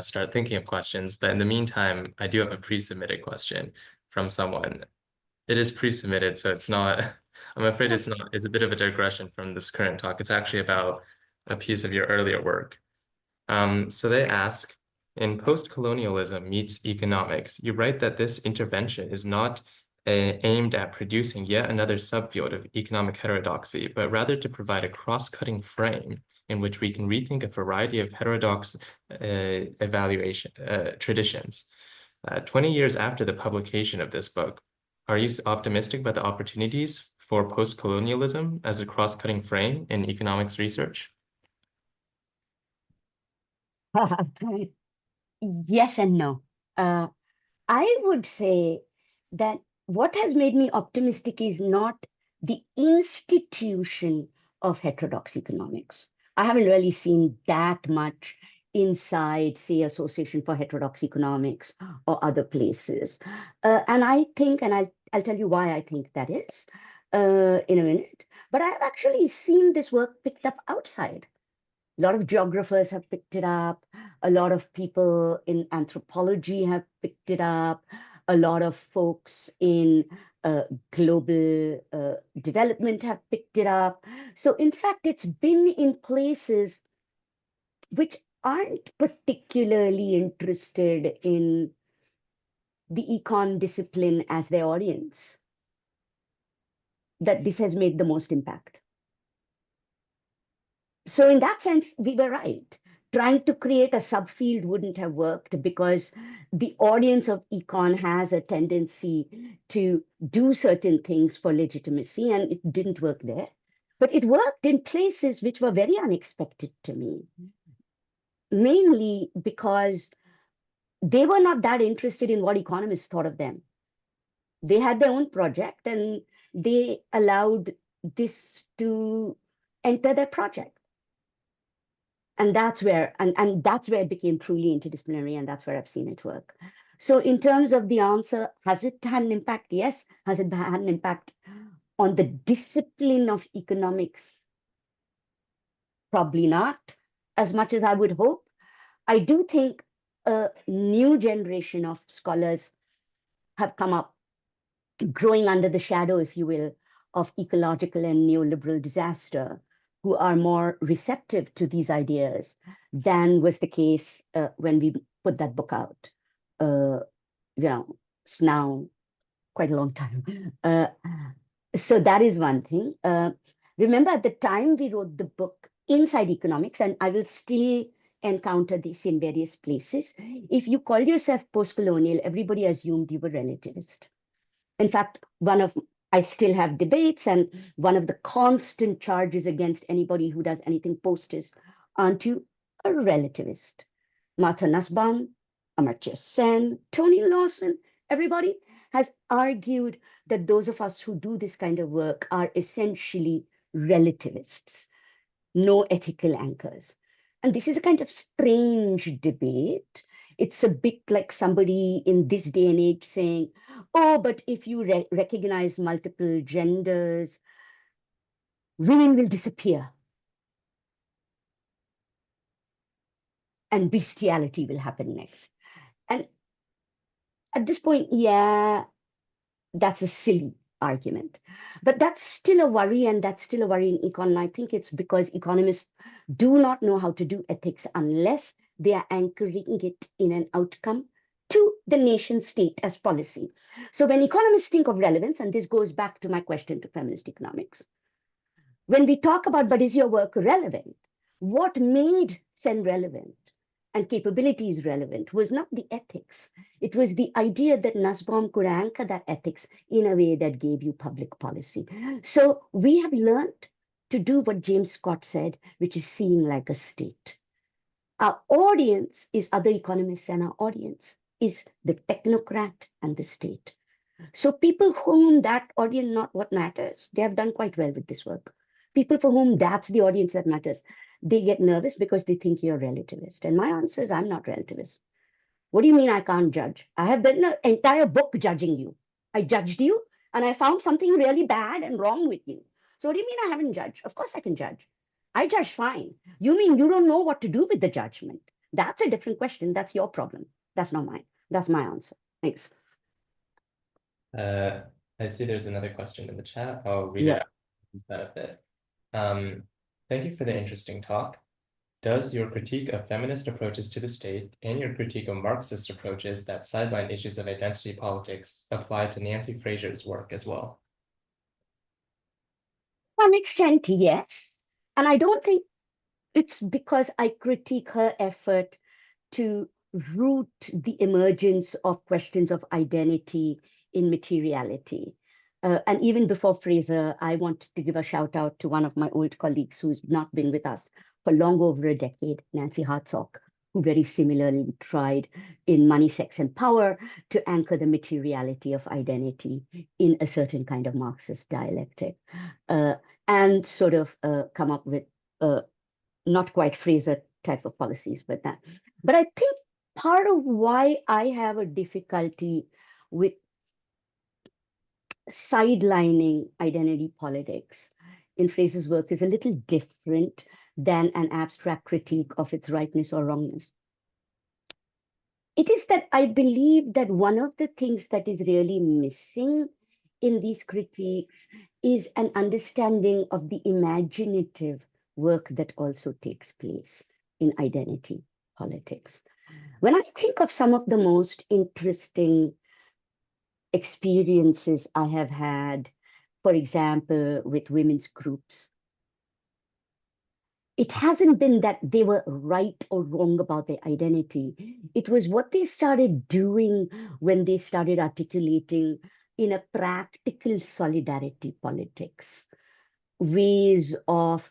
start thinking of questions, but in the meantime, I do have a pre-submitted question from someone. It is pre-submitted, so it's not, I'm afraid it's a bit of a digression from this current talk. It's actually about a piece of your earlier work. So they ask, in post-colonialism meets economics, you write that this intervention is not aimed at producing yet another subfield of economic heterodoxy, but rather to provide a cross-cutting frame in which we can rethink a variety of heterodox evaluation traditions. 20 years after the publication of this book, are you optimistic about the opportunities for post-colonialism as a cross-cutting frame in economics research? Yes and no. I would say that what has made me optimistic is not the institution of heterodox economics. I haven't really seen that much inside, say, Association for Heterodox Economics or other places. And I think, and I'll tell you why I think that is. in a minute. But I've actually seen this work picked up outside. A lot of geographers have picked it up. A lot of people in anthropology have picked it up. A lot of folks in global development have picked it up. So, in fact, it's been in places which aren't particularly interested in the econ discipline as their audience that this has made the most impact. So in that sense, we were right. Trying to create a subfield wouldn't have worked because the audience of econ has a tendency to do certain things for legitimacy, and it didn't work there. But it worked in places which were very unexpected to me, mainly because they were not that interested in what economists thought of them. They had their own project and they allowed this to enter their project. And that's where that's where it became truly interdisciplinary, and that's where I've seen it work. So in terms of the answer, has it had an impact? Yes. Has it had an impact on the discipline of economics? Probably not as much as I would hope. I do think a new generation of scholars have come up, growing under the shadow, if you will, of ecological and neoliberal disaster, who are more receptive to these ideas than was the case when we put that book out. It's now quite a long time. So that is one thing. Remember, at the time we wrote the book inside economics, and I will still encounter this in various places. If you call yourself post-colonial, everybody assumed you were relativist. In fact, I still have debates, and one of the constant charges against anybody who does anything post is, aren't you a relativist? Martha Nussbaum, Amartya Sen, Tony Lawson, everybody has argued that those of us who do this kind of work are essentially relativists, no ethical anchors. And this is a kind of strange debate. It's a bit like somebody in this day and age saying, oh, but if you recognize multiple genders, women will disappear and bestiality will happen next. And at this point, yeah, that's a silly argument. But that's still a worry, and that's still a worry in econ. And I think it's because economists do not know how to do ethics unless they are anchoring it in an outcome to the nation state as policy. So when economists think of relevance, and this goes back to my question to feminist economics, when we talk about, but is your work relevant? What made Sen relevant and capabilities relevant was not the ethics. It was the idea that Nussbaum could anchor that ethics in a way that gave you public policy. So we have learned to do what James Scott said, which is seeing like a state. Our audience is other economists, and our audience is the technocrat and the state. So people whom that audience not what matters, they have done quite well with this work. People for whom that's the audience that matters, they get nervous because they think you're relativist. And my answer is, I'm not relativist. What do you mean I can't judge? I have written an entire book judging you. I judged you and I found something really bad and wrong with you. So what do you mean I haven't judged? Of course I can judge. I judge fine. You mean you don't know what to do with the judgment? That's a different question. That's your problem. That's not mine. That's my answer. Thanks. I see there's another question in the chat. I'll read Yeah. it out for his benefit. Thank you for the interesting talk. Does your critique of feminist approaches to the state and your critique of Marxist approaches that sideline issues of identity politics apply to Nancy Fraser's work as well? To some extent, yes. And I don't think it's because I critique her effort to root the emergence of questions of identity in materiality. And even before Fraser, I wanted to give a shout out to one of my old colleagues who's not been with us for long over a decade, Nancy Hartsock, who very similarly tried in Money, Sex, and Power to anchor the materiality of identity in a certain kind of Marxist dialectic, and sort of come up with not quite Fraser type of policies, but that. But I think part of why I have a difficulty with sidelining identity politics in Fraser's work is a little different than an abstract critique of its rightness or wrongness. It is that I believe that one of the things that is really missing in these critiques is an understanding of the imaginative work that also takes place in identity politics. When I think of some of the most interesting experiences I have had, for example, with women's groups, it hasn't been that they were right or wrong about their identity. It was what they started doing when they started articulating in a practical solidarity politics, ways of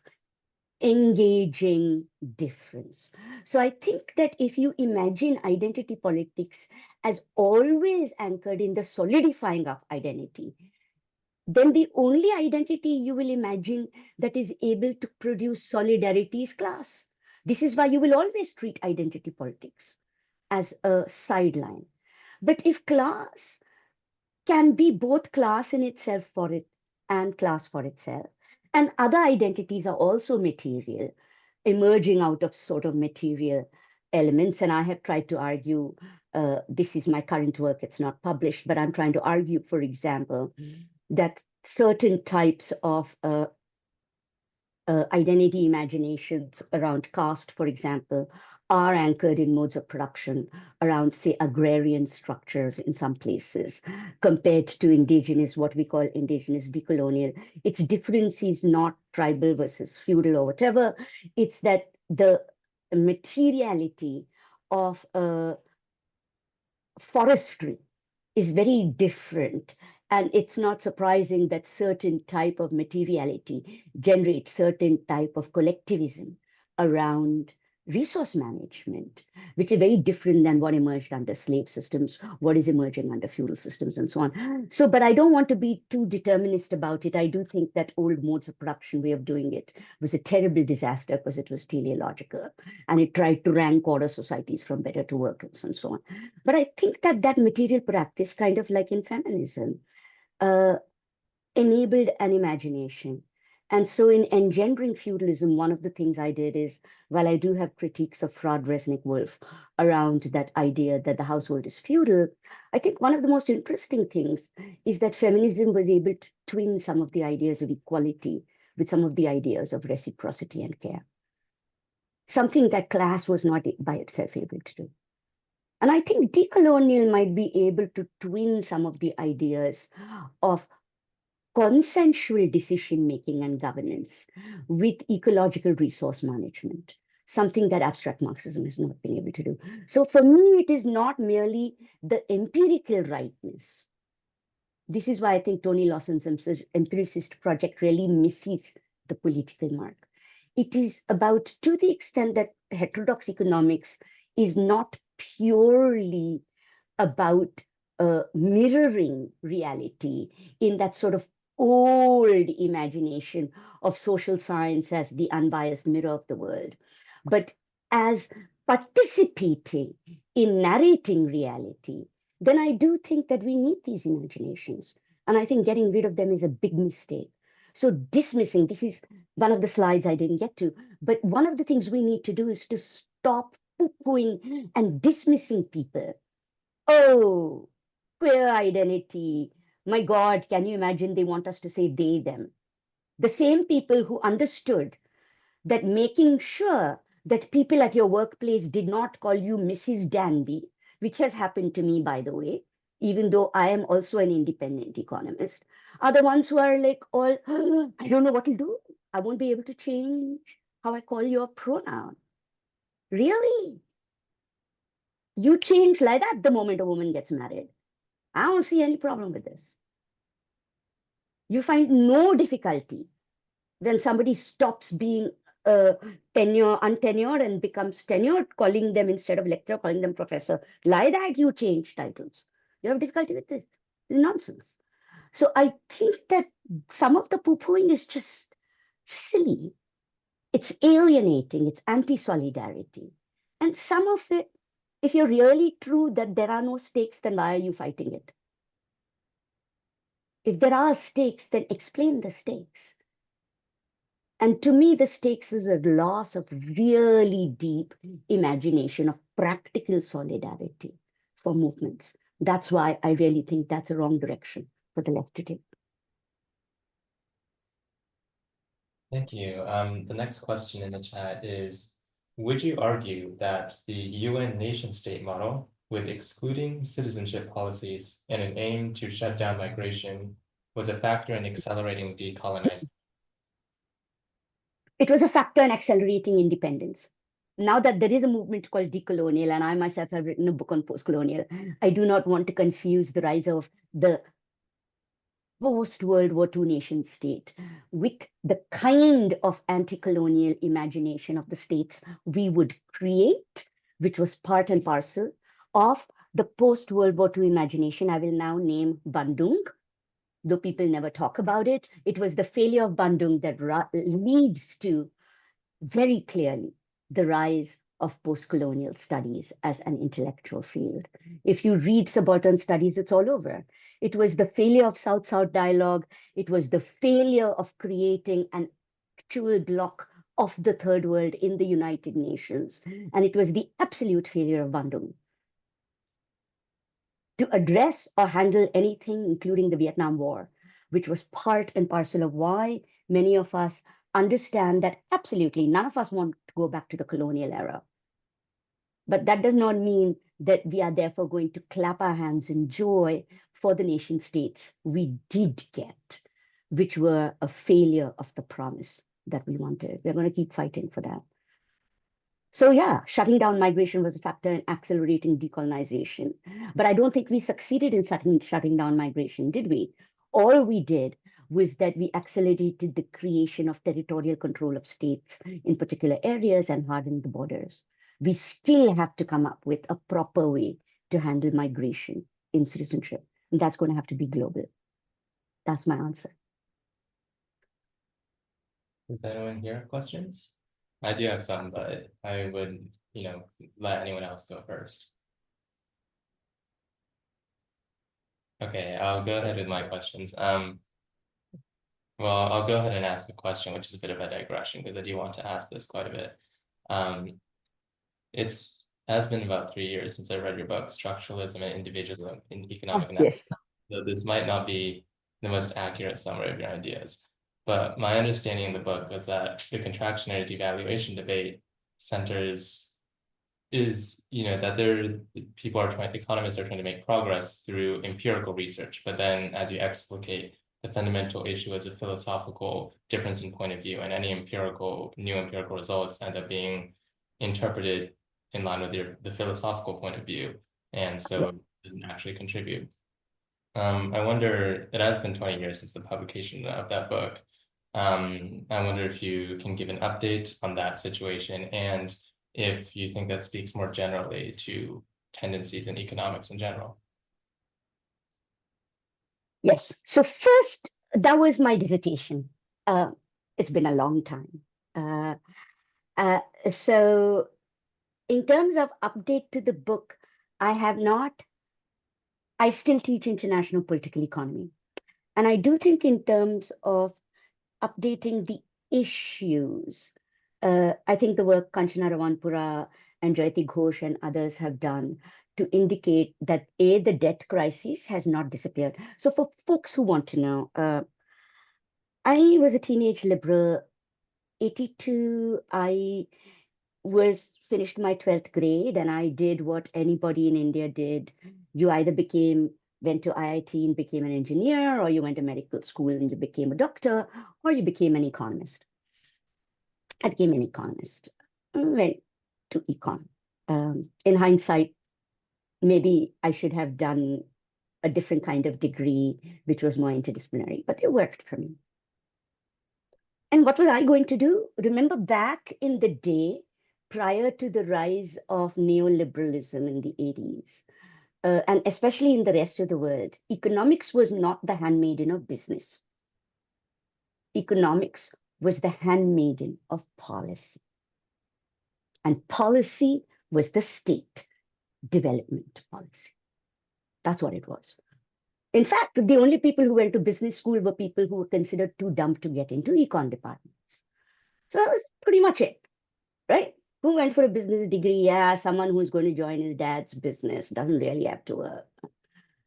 engaging difference. So I think that if you imagine identity politics as always anchored in the solidifying of identity, then the only identity you will imagine that is able to produce solidarity is class. This is why you will always treat identity politics as a sideline. But if class can be both class in itself for it and class for itself, and other identities are also material, emerging out of sort of material elements. And I have tried to argue, this is my current work, it's not published, but I'm trying to argue, for example, that certain types of identity imaginations around caste, for example, are anchored in modes of production around, say, agrarian structures in some places, compared to indigenous, what we call indigenous decolonial. Its difference is not tribal versus feudal or whatever. It's that the materiality of forestry is very different. And it's not surprising that certain type of materiality generates certain type of collectivism around resource management, which is very different than what emerged under slave systems, what is emerging under feudal systems, and so on. So, but I don't want to be too determinist about it. I do think that old modes of production way of doing it was a terrible disaster because it was teleological and it tried to rank order societies from better to worse and so on. But I think that that material practice, kind of like in feminism, uh, enabled an imagination. And so in engendering feudalism, one of the things I did is, while I do have critiques of Fraud Resnick Wolf around that idea that the household is feudal, I think one of the most interesting things is that feminism was able to twin some of the ideas of equality with some of the ideas of reciprocity and care. Something that class was not by itself able to do. And I think decolonial might be able to twin some of the ideas of consensual decision making and governance with ecological resource management, something that abstract Marxism has not been able to do. So for me, it is not merely the empirical rightness. This is why I think Tony Lawson's empiricist project really misses the political mark. It is about, to the extent that heterodox economics is not purely about mirroring reality in that sort of old imagination of social science as the unbiased mirror of the world, but as participating in narrating reality, then I do think that we need these imaginations. And I think getting rid of them is a big mistake. So dismissing, this is one of the slides I didn't get to, but one of the things we need to do is to stop poo-pooing and dismissing people. Oh, queer identity. My God, can you imagine they want us to say they, them? The same people who understood that making sure that people at your workplace did not call you Mrs. Danby, which has happened to me, by the way, even though I am also an independent economist, are the ones who are like, all, I don't know what to do. I won't be able to change how I call your pronoun. Really? You change like that the moment a woman gets married. I don't see any problem with this. You find no difficulty when somebody stops being untenured and becomes tenured, calling them, instead of lecturer, calling them professor. Like that, you change titles. You have difficulty with this. It's nonsense. So I think that some of the poo-pooing is just silly. It's alienating. It's anti-solidarity. And some of it, if you're really true that there are no stakes, then why are you fighting it? If there are stakes, then explain the stakes. And to me, the stakes is a loss of really deep imagination of practical solidarity for movements. That's why I really think that's a wrong direction for the left to take. Thank you. The next question in the chat is, would you argue that the UN nation-state model, with excluding citizenship policies and an aim to shut down migration, was a factor in accelerating decolonization? It was a factor in accelerating independence. Now that there is a movement called decolonial, and I myself have written a book on post-colonial, I do not want to confuse the rise of the post-World War II nation state with the kind of anti-colonial imagination of the states we would create, which was part and parcel of the post-World War II imagination. I will now name Bandung, though people never talk about it. It was the failure of Bandung that leads to very clearly the rise of post-colonial studies as an intellectual field. If you read subaltern studies, it's all over. It was the failure of South-South dialogue. It was the failure of creating an actual bloc of the third world in the United Nations. And it was the absolute failure of Bandung to address or handle anything, including the Vietnam War, which was part and parcel of why many of us understand that absolutely none of us want to go back to the colonial era. But that does not mean that we are therefore going to clap our hands in joy for the nation states we did get, which were a failure of the promise that we wanted. We're going to keep fighting for that. So yeah, shutting down migration was a factor in accelerating decolonization. But I don't think we succeeded in shutting down migration, did we? All we did was that we accelerated the creation of territorial control of states in particular areas and hardened the borders. We still have to come up with a proper way to handle migration in citizenship. And that's going to have to be global. That's my answer. Does anyone here have questions? I do have some, but I would, let anyone else go first. Okay, I'll go ahead with my questions. Well, I'll go ahead and ask a question, which is a bit of a digression because I do want to ask this quite a bit. Has been about 3 years since I read your book, Structuralism and Individualism in Economic Analysis. Yes. So this might not be the most accurate summary of your ideas, but my understanding in the book was that the contractionary devaluation debate that economists are trying to make progress through empirical research, but then as you explicate, the fundamental issue is a philosophical difference in point of view, and any new empirical results end up being interpreted in line with the philosophical point of view, and so it doesn't actually contribute. I wonder, it has been 20 years since the publication of that book. I wonder if you can give an update on that situation and if you think that speaks more generally to tendencies in economics in general. Yes. So first, that was my dissertation. It's been a long time. So in terms of update to the book, I still teach international political economy. And I do think in terms of updating the issues, I think the work Kanchana Rawanpura and Jayati Ghosh and others have done to indicate that the debt crisis has not disappeared. So for folks who want to know, I was a teenage liberal, 82, I finished my 12th grade and I did what anybody in India did. You either went to IIT and became an engineer, or you went to medical school and you became a doctor, or you became an economist. I became an economist, went to econ. In hindsight, maybe I should have done a different kind of degree, which was more interdisciplinary, but it worked for me. And what was I going to do? Remember back in the day, prior to the rise of neoliberalism in the 80s, and especially in the rest of the world, economics was not the handmaiden of business. Economics was the handmaiden of policy. And policy was the state development policy. That's what it was. In fact, the only people who went to business school were people who were considered too dumb to get into econ departments. So that was pretty much it, right? Who went for a business degree? Yeah, someone who's going to join his dad's business, doesn't really have to work.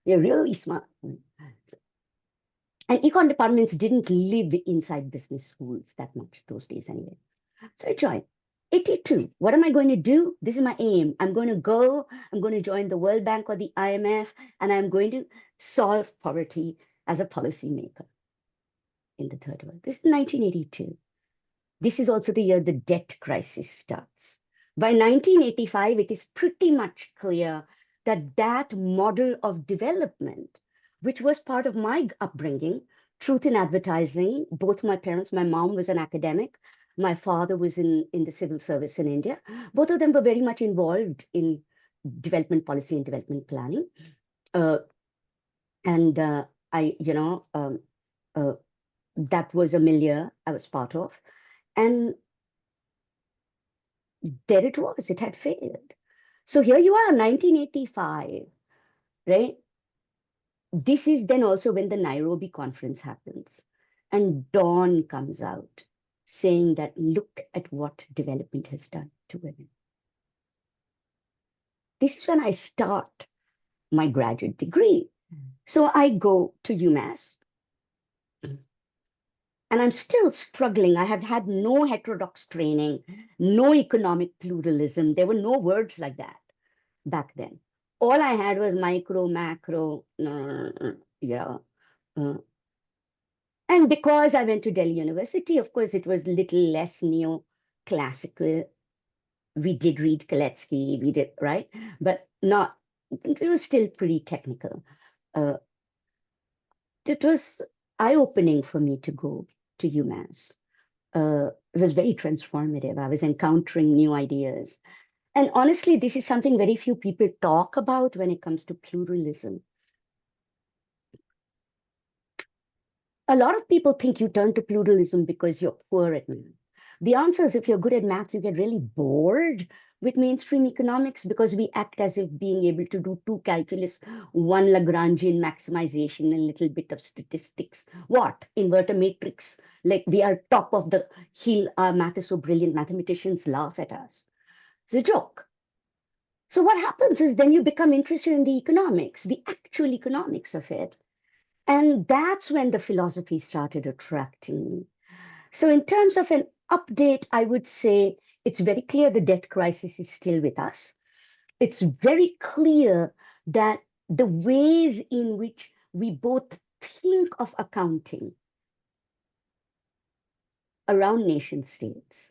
You're really smart. And econ departments didn't live inside business schools that much those days anyway. So I joined. 82. What am I going to do? This is my aim. I'm going to join the World Bank or the IMF, and I'm going to solve poverty as a policymaker in the third world. This is 1982. This is also the year the debt crisis starts. By 1985, it is pretty much clear that that model of development, which was part of my upbringing, truth in advertising, both my parents, my mom was an academic, my father was in the civil service in India. Both of them were very much involved in development policy and development planning. And that was a milieu I was part of. And there it was, it had failed. So here you are, 1985, right? This is then also when the Nairobi conference happens. And Dawn comes out saying that look at what development has done to women. This is when I start my graduate degree. So I go to UMass. And I'm still struggling. I have had no heterodox training, no economic pluralism. There were no words like that back then. All I had was micro, macro, yeah. And because I went to Delhi University, of course, it was little less neoclassical. We did read Kaletsky, we did, right? But not, it was still pretty technical. It was eye-opening for me to go to UMass. It was very transformative. I was encountering new ideas. And honestly, this is something very few people talk about when it comes to pluralism. A lot of people think you turn to pluralism because you're poor at math. The answer is if you're good at math, you get really bored with mainstream economics because we act as if being able to do two calculus, one Lagrangian maximization, a little bit of statistics. What? Invert a matrix. Like we are top of the hill. Our math is so brilliant. Mathematicians laugh at us. It's a joke. So what happens is then you become interested in the economics, the actual economics of it. And that's when the philosophy started attracting me. So in terms of an update, I would say it's very clear the debt crisis is still with us. It's very clear that the ways in which we both think of accounting around nation states,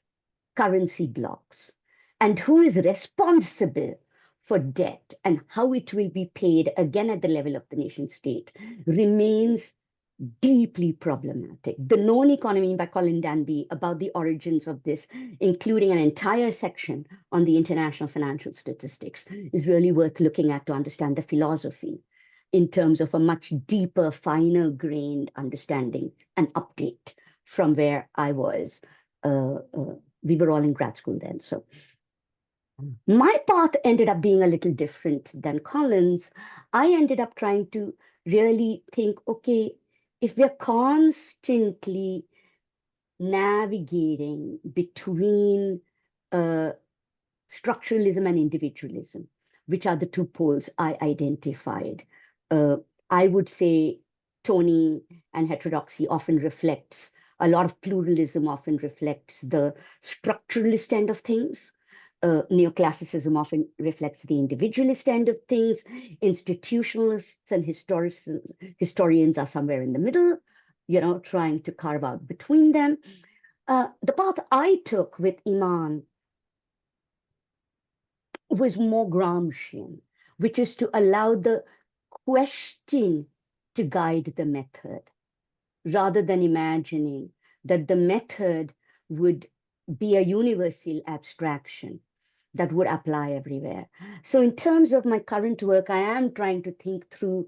currency blocks, and who is responsible for debt and how it will be paid again at the level of the nation state remains deeply problematic. The Known Economy by Colin Danby about the origins of this, including an entire section on the international financial statistics, is really worth looking at to understand the philosophy in terms of a much deeper, finer grained understanding and update from where I was. We were all in grad school then. So my path ended up being a little different than Colin's. I ended up trying to really think, okay, if we're constantly navigating between structuralism and individualism, which are the two poles I identified, I would say Tony and heterodoxy often reflects, a lot of pluralism often reflects the structuralist end of things. Neoclassicism often reflects the individualist end of things. Institutionalists and historians are somewhere in the middle, trying to carve out between them. The path I took with Iman was more Gramscian, which is to allow the question to guide the method, rather than imagining that the method would be a universal abstraction that would apply everywhere. So in terms of my current work, I am trying to think through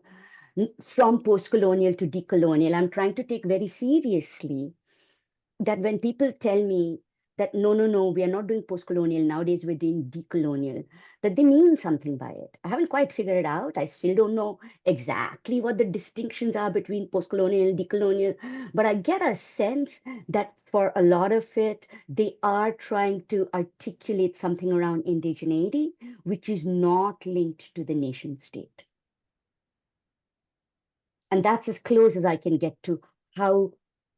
from post-colonial to decolonial. I'm trying to take very seriously that when people tell me that no, we are not doing post-colonial. Nowadays, we're doing decolonial, that they mean something by it. I haven't quite figured it out. I still don't know exactly what the distinctions are between post-colonial and decolonial, but I get a sense that for a lot of it, they are trying to articulate something around indigeneity, which is not linked to the nation state. And that's as close as I can get to how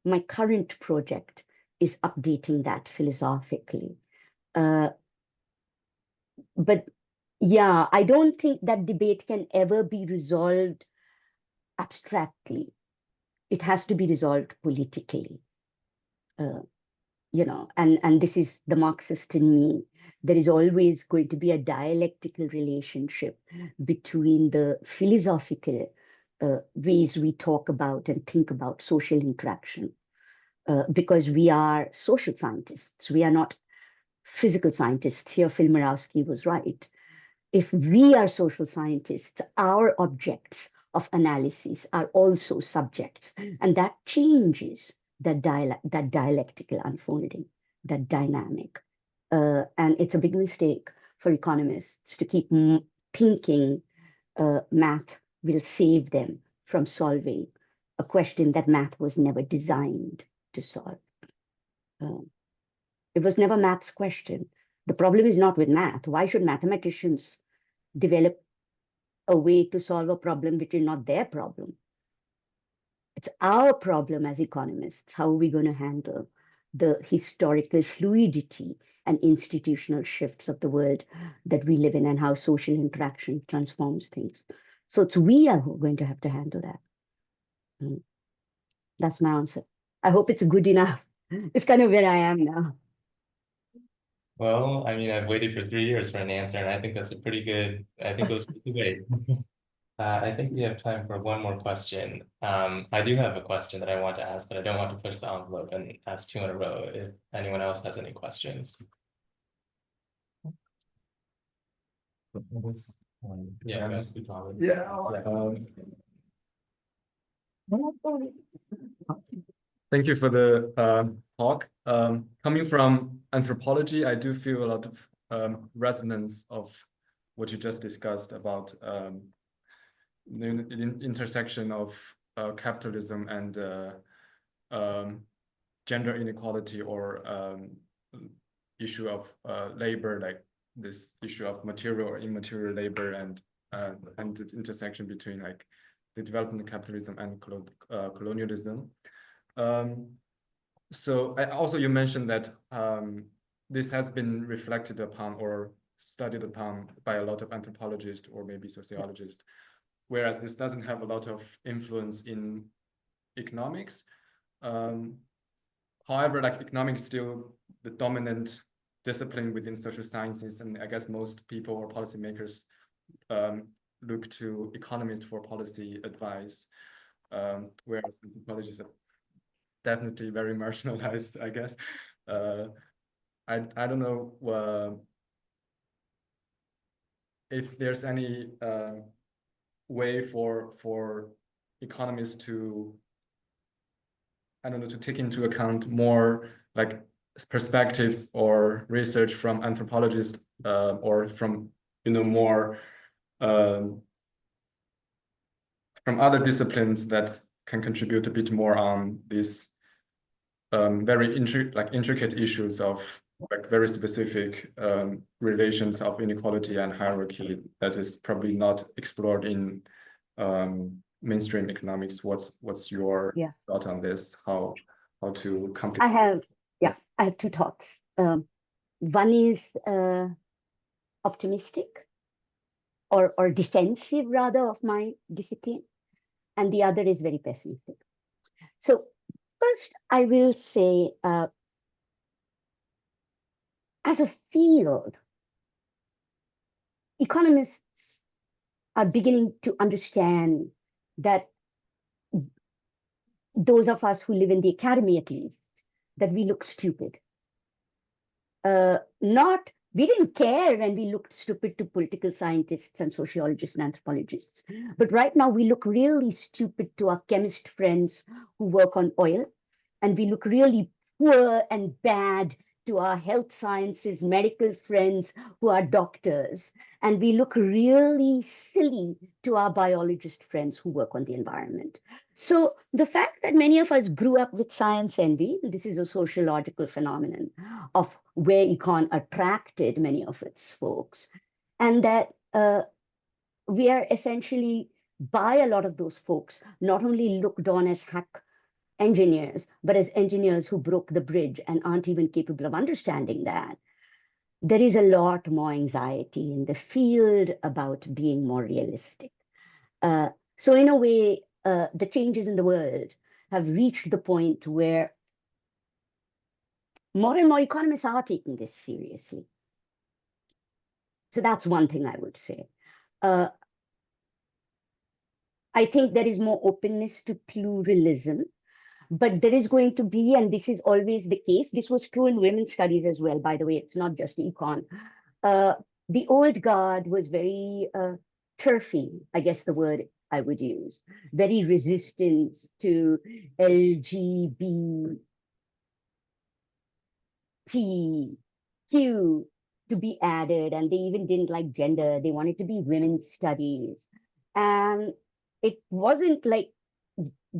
my current project is updating that philosophically. But yeah, I don't think that debate can ever be resolved abstractly. It has to be resolved politically. And this is the Marxist in me. There is always going to be a dialectical relationship between the philosophical ways we talk about and think about social interaction, because we are social scientists. We are not physical scientists. Here, Phil Mirowski was right. If we are social scientists, our objects of analysis are also subjects, and that changes that dialectical unfolding, that dynamic. And it's a big mistake for economists to keep thinking math will save them from solving a question that math was never designed to solve. It was never math's question. The problem is not with math. Why should mathematicians develop a way to solve a problem which is not their problem? It's our problem as economists. How are we going to handle the historical fluidity and institutional shifts of the world that we live in, and how social interaction transforms things? So it's we are going to have to handle that. That's my answer. I hope it's good enough. It's kind of where I am now. Well, I mean, I've waited for 3 years for an answer, and I think that's a pretty good, I think it was pretty good. I think we have time for one more question. I do have a question that I want to ask, but I don't want to push the envelope and ask two in a row if anyone else has any questions. Yeah, Thank you for the talk. Coming from anthropology, I do feel a lot of resonance of what you just discussed about the intersection of capitalism and gender inequality, or issue of labor, like this issue of material or immaterial labor, and the intersection between like the development of capitalism and colonialism. So also you mentioned that this has been reflected upon or studied upon by a lot of anthropologists or maybe sociologists, whereas this doesn't have a lot of influence in economics. However, like economics is still the dominant discipline within social sciences, and I guess most people or policymakers look to economists for policy advice, whereas anthropologists are definitely very marginalized, I guess. I don't know if there's any way for economists to, I don't know, to take into account more like perspectives or research from anthropologists or from, more from other disciplines that can contribute a bit more on these very intricate issues of like very specific relations of inequality and hierarchy that is probably not explored in mainstream economics. What's your thought on this? How to come to? I have two thoughts. One is optimistic or defensive rather of my discipline, and the other is very pessimistic. So first, I will say, as a field, economists are beginning to understand that those of us who live in the academy, at least, that we look stupid. We didn't care when we looked stupid to political scientists and sociologists and anthropologists. But right now we look really stupid to our chemist friends who work on oil. And we look really poor and bad to our health sciences medical friends who are doctors, and we look really silly to our biologist friends who work on the environment. So the fact that many of us grew up with science envy, this is a sociological phenomenon of where econ attracted many of its folks, and that we are essentially, by a lot of those folks, not only looked on as hack engineers, but as engineers who broke the bridge and aren't even capable of understanding that. There is a lot more anxiety in the field about being more realistic. So in a way, the changes in the world have reached the point where more and more economists are taking this seriously. So that's one thing I would say. I think there is more openness to pluralism, but there is going to be, and this is always the case, this was true in women's studies as well, by the way, it's not just econ. The old guard was very turfy, I guess the word I would use, very resistant to LGBTQ to be added, and they even didn't like gender. They wanted to be women's studies. And it wasn't like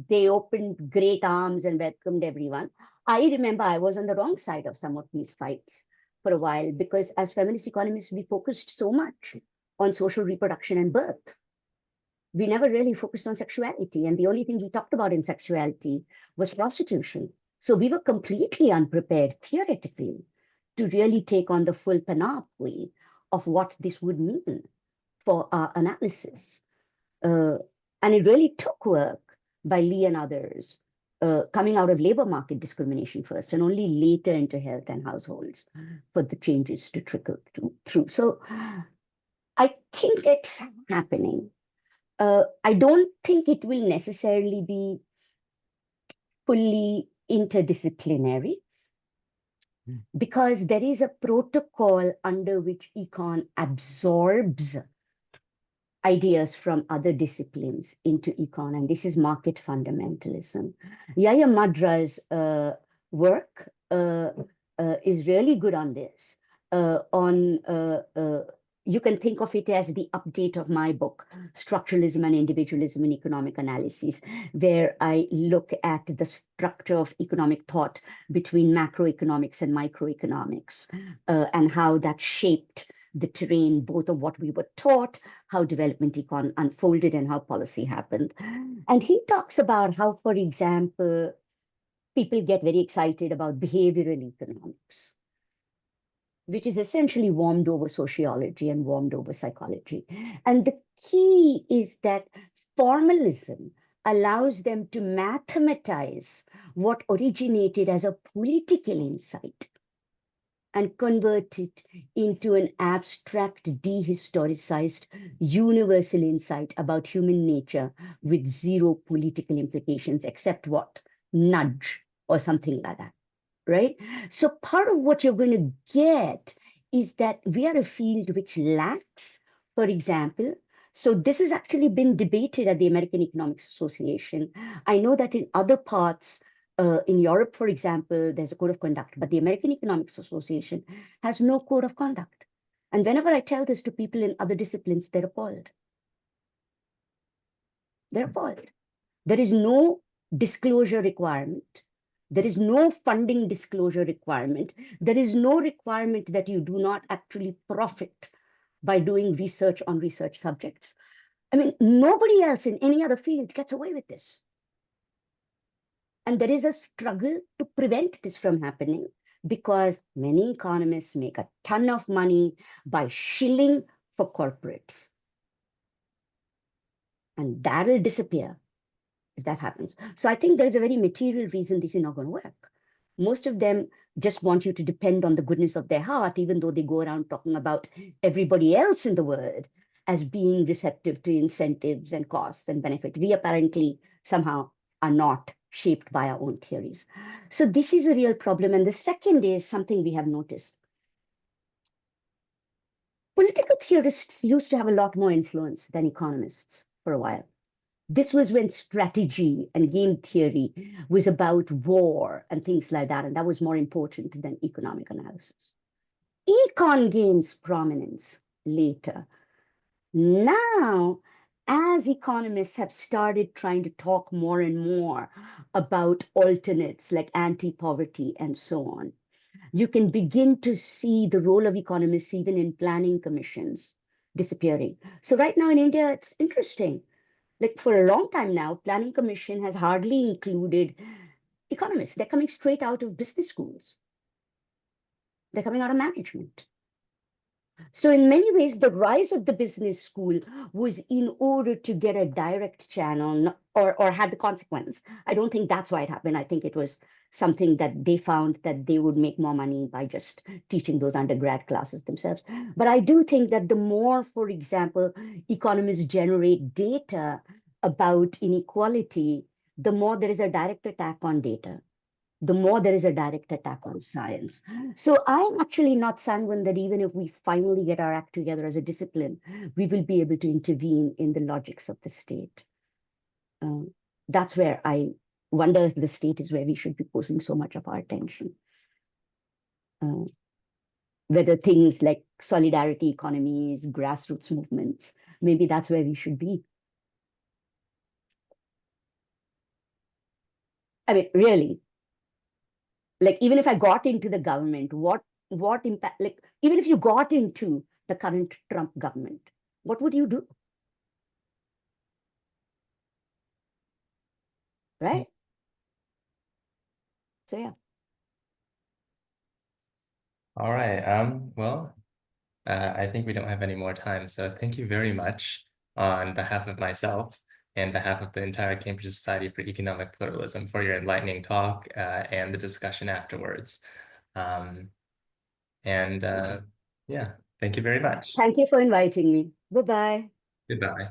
they opened great arms and welcomed everyone. I remember I was on the wrong side of some of these fights for a while, because as feminist economists, we focused so much on social reproduction and birth. We never really focused on sexuality. And the only thing we talked about in sexuality was prostitution. So we were completely unprepared theoretically to really take on the full panoply of what this would mean for our analysis. And it really took work by Lee and others, coming out of labor market discrimination first, and only later into health and households for the changes to trickle through. So I think it's happening. I don't think it will necessarily be fully interdisciplinary, because there is a protocol under which econ absorbs ideas from other disciplines into econ, and this is market fundamentalism. Yaya Madra's work is really good on this. You can think of it as the update of my book, Structuralism and Individualism in Economic Analyses, where I look at the structure of economic thought between macroeconomics and microeconomics, and how that shaped the terrain, both of what we were taught, how development econ unfolded, and how policy happened. And he talks about how, for example, people get very excited about behavioral economics, which is essentially warmed over sociology and warmed over psychology. And the key is that formalism allows them to mathematize what originated as a political insight and convert it into an abstract, dehistoricized, universal insight about human nature with zero political implications, except what? Nudge or something like that, right? So part of what you're going to get is that we are a field which lacks, for example, so this has actually been debated at the American Economics Association. I know that in other parts, in Europe, for example, there's a code of conduct, but the American Economics Association has no code of conduct. And whenever I tell this to people in other disciplines, they're appalled. They're appalled. There is no disclosure requirement. There is no funding disclosure requirement. There is no requirement that you do not actually profit by doing research on research subjects. I mean, nobody else in any other field gets away with this. And there is a struggle to prevent this from happening, because many economists make a ton of money by shilling for corporates. And that will disappear if that happens. So I think there's a very material reason this is not going to work. Most of them just want you to depend on the goodness of their heart, even though they go around talking about everybody else in the world as being receptive to incentives and costs and benefit. We apparently somehow are not shaped by our own theories. So this is a real problem. And the second is something we have noticed. Political theorists used to have a lot more influence than economists for a while, This was when strategy and game theory was about war and things like that, and that was more important than economic analysis. Econ gains prominence later. Now, as economists have started trying to talk more and more about alternates like anti-poverty and so on, you can begin to see the role of economists even in planning commissions disappearing. So right now in India, it's interesting. Like for a long time now, planning commission has hardly included economists. They're coming straight out of business schools. They're coming out of management. So in many ways, the rise of the business school was in order to get a direct channel or had the consequence. I don't think that's why it happened. I think it was something that they found that they would make more money by just teaching those undergrad classes themselves. But I do think that the more, for example, economists generate data about inequality, the more there is a direct attack on data, the more there is a direct attack on science. So I'm actually not sanguine that even if we finally get our act together as a discipline, we will be able to intervene in the logics of the state. That's where I wonder if the state is where we should be posing so much of our attention. Whether things like solidarity economies, grassroots movements, maybe that's where we should be. I mean, really, like even if I got into the government, what impact, like even if you got into the current Trump government, what would you do? Right? So yeah. All right. Well, I think we don't have any more time. So thank you very much on behalf of myself and behalf of the entire Cambridge Society for Economic Pluralism for your enlightening talk and the discussion afterwards. Yeah, thank you very much. Thank you for inviting me. Bye-bye. Goodbye.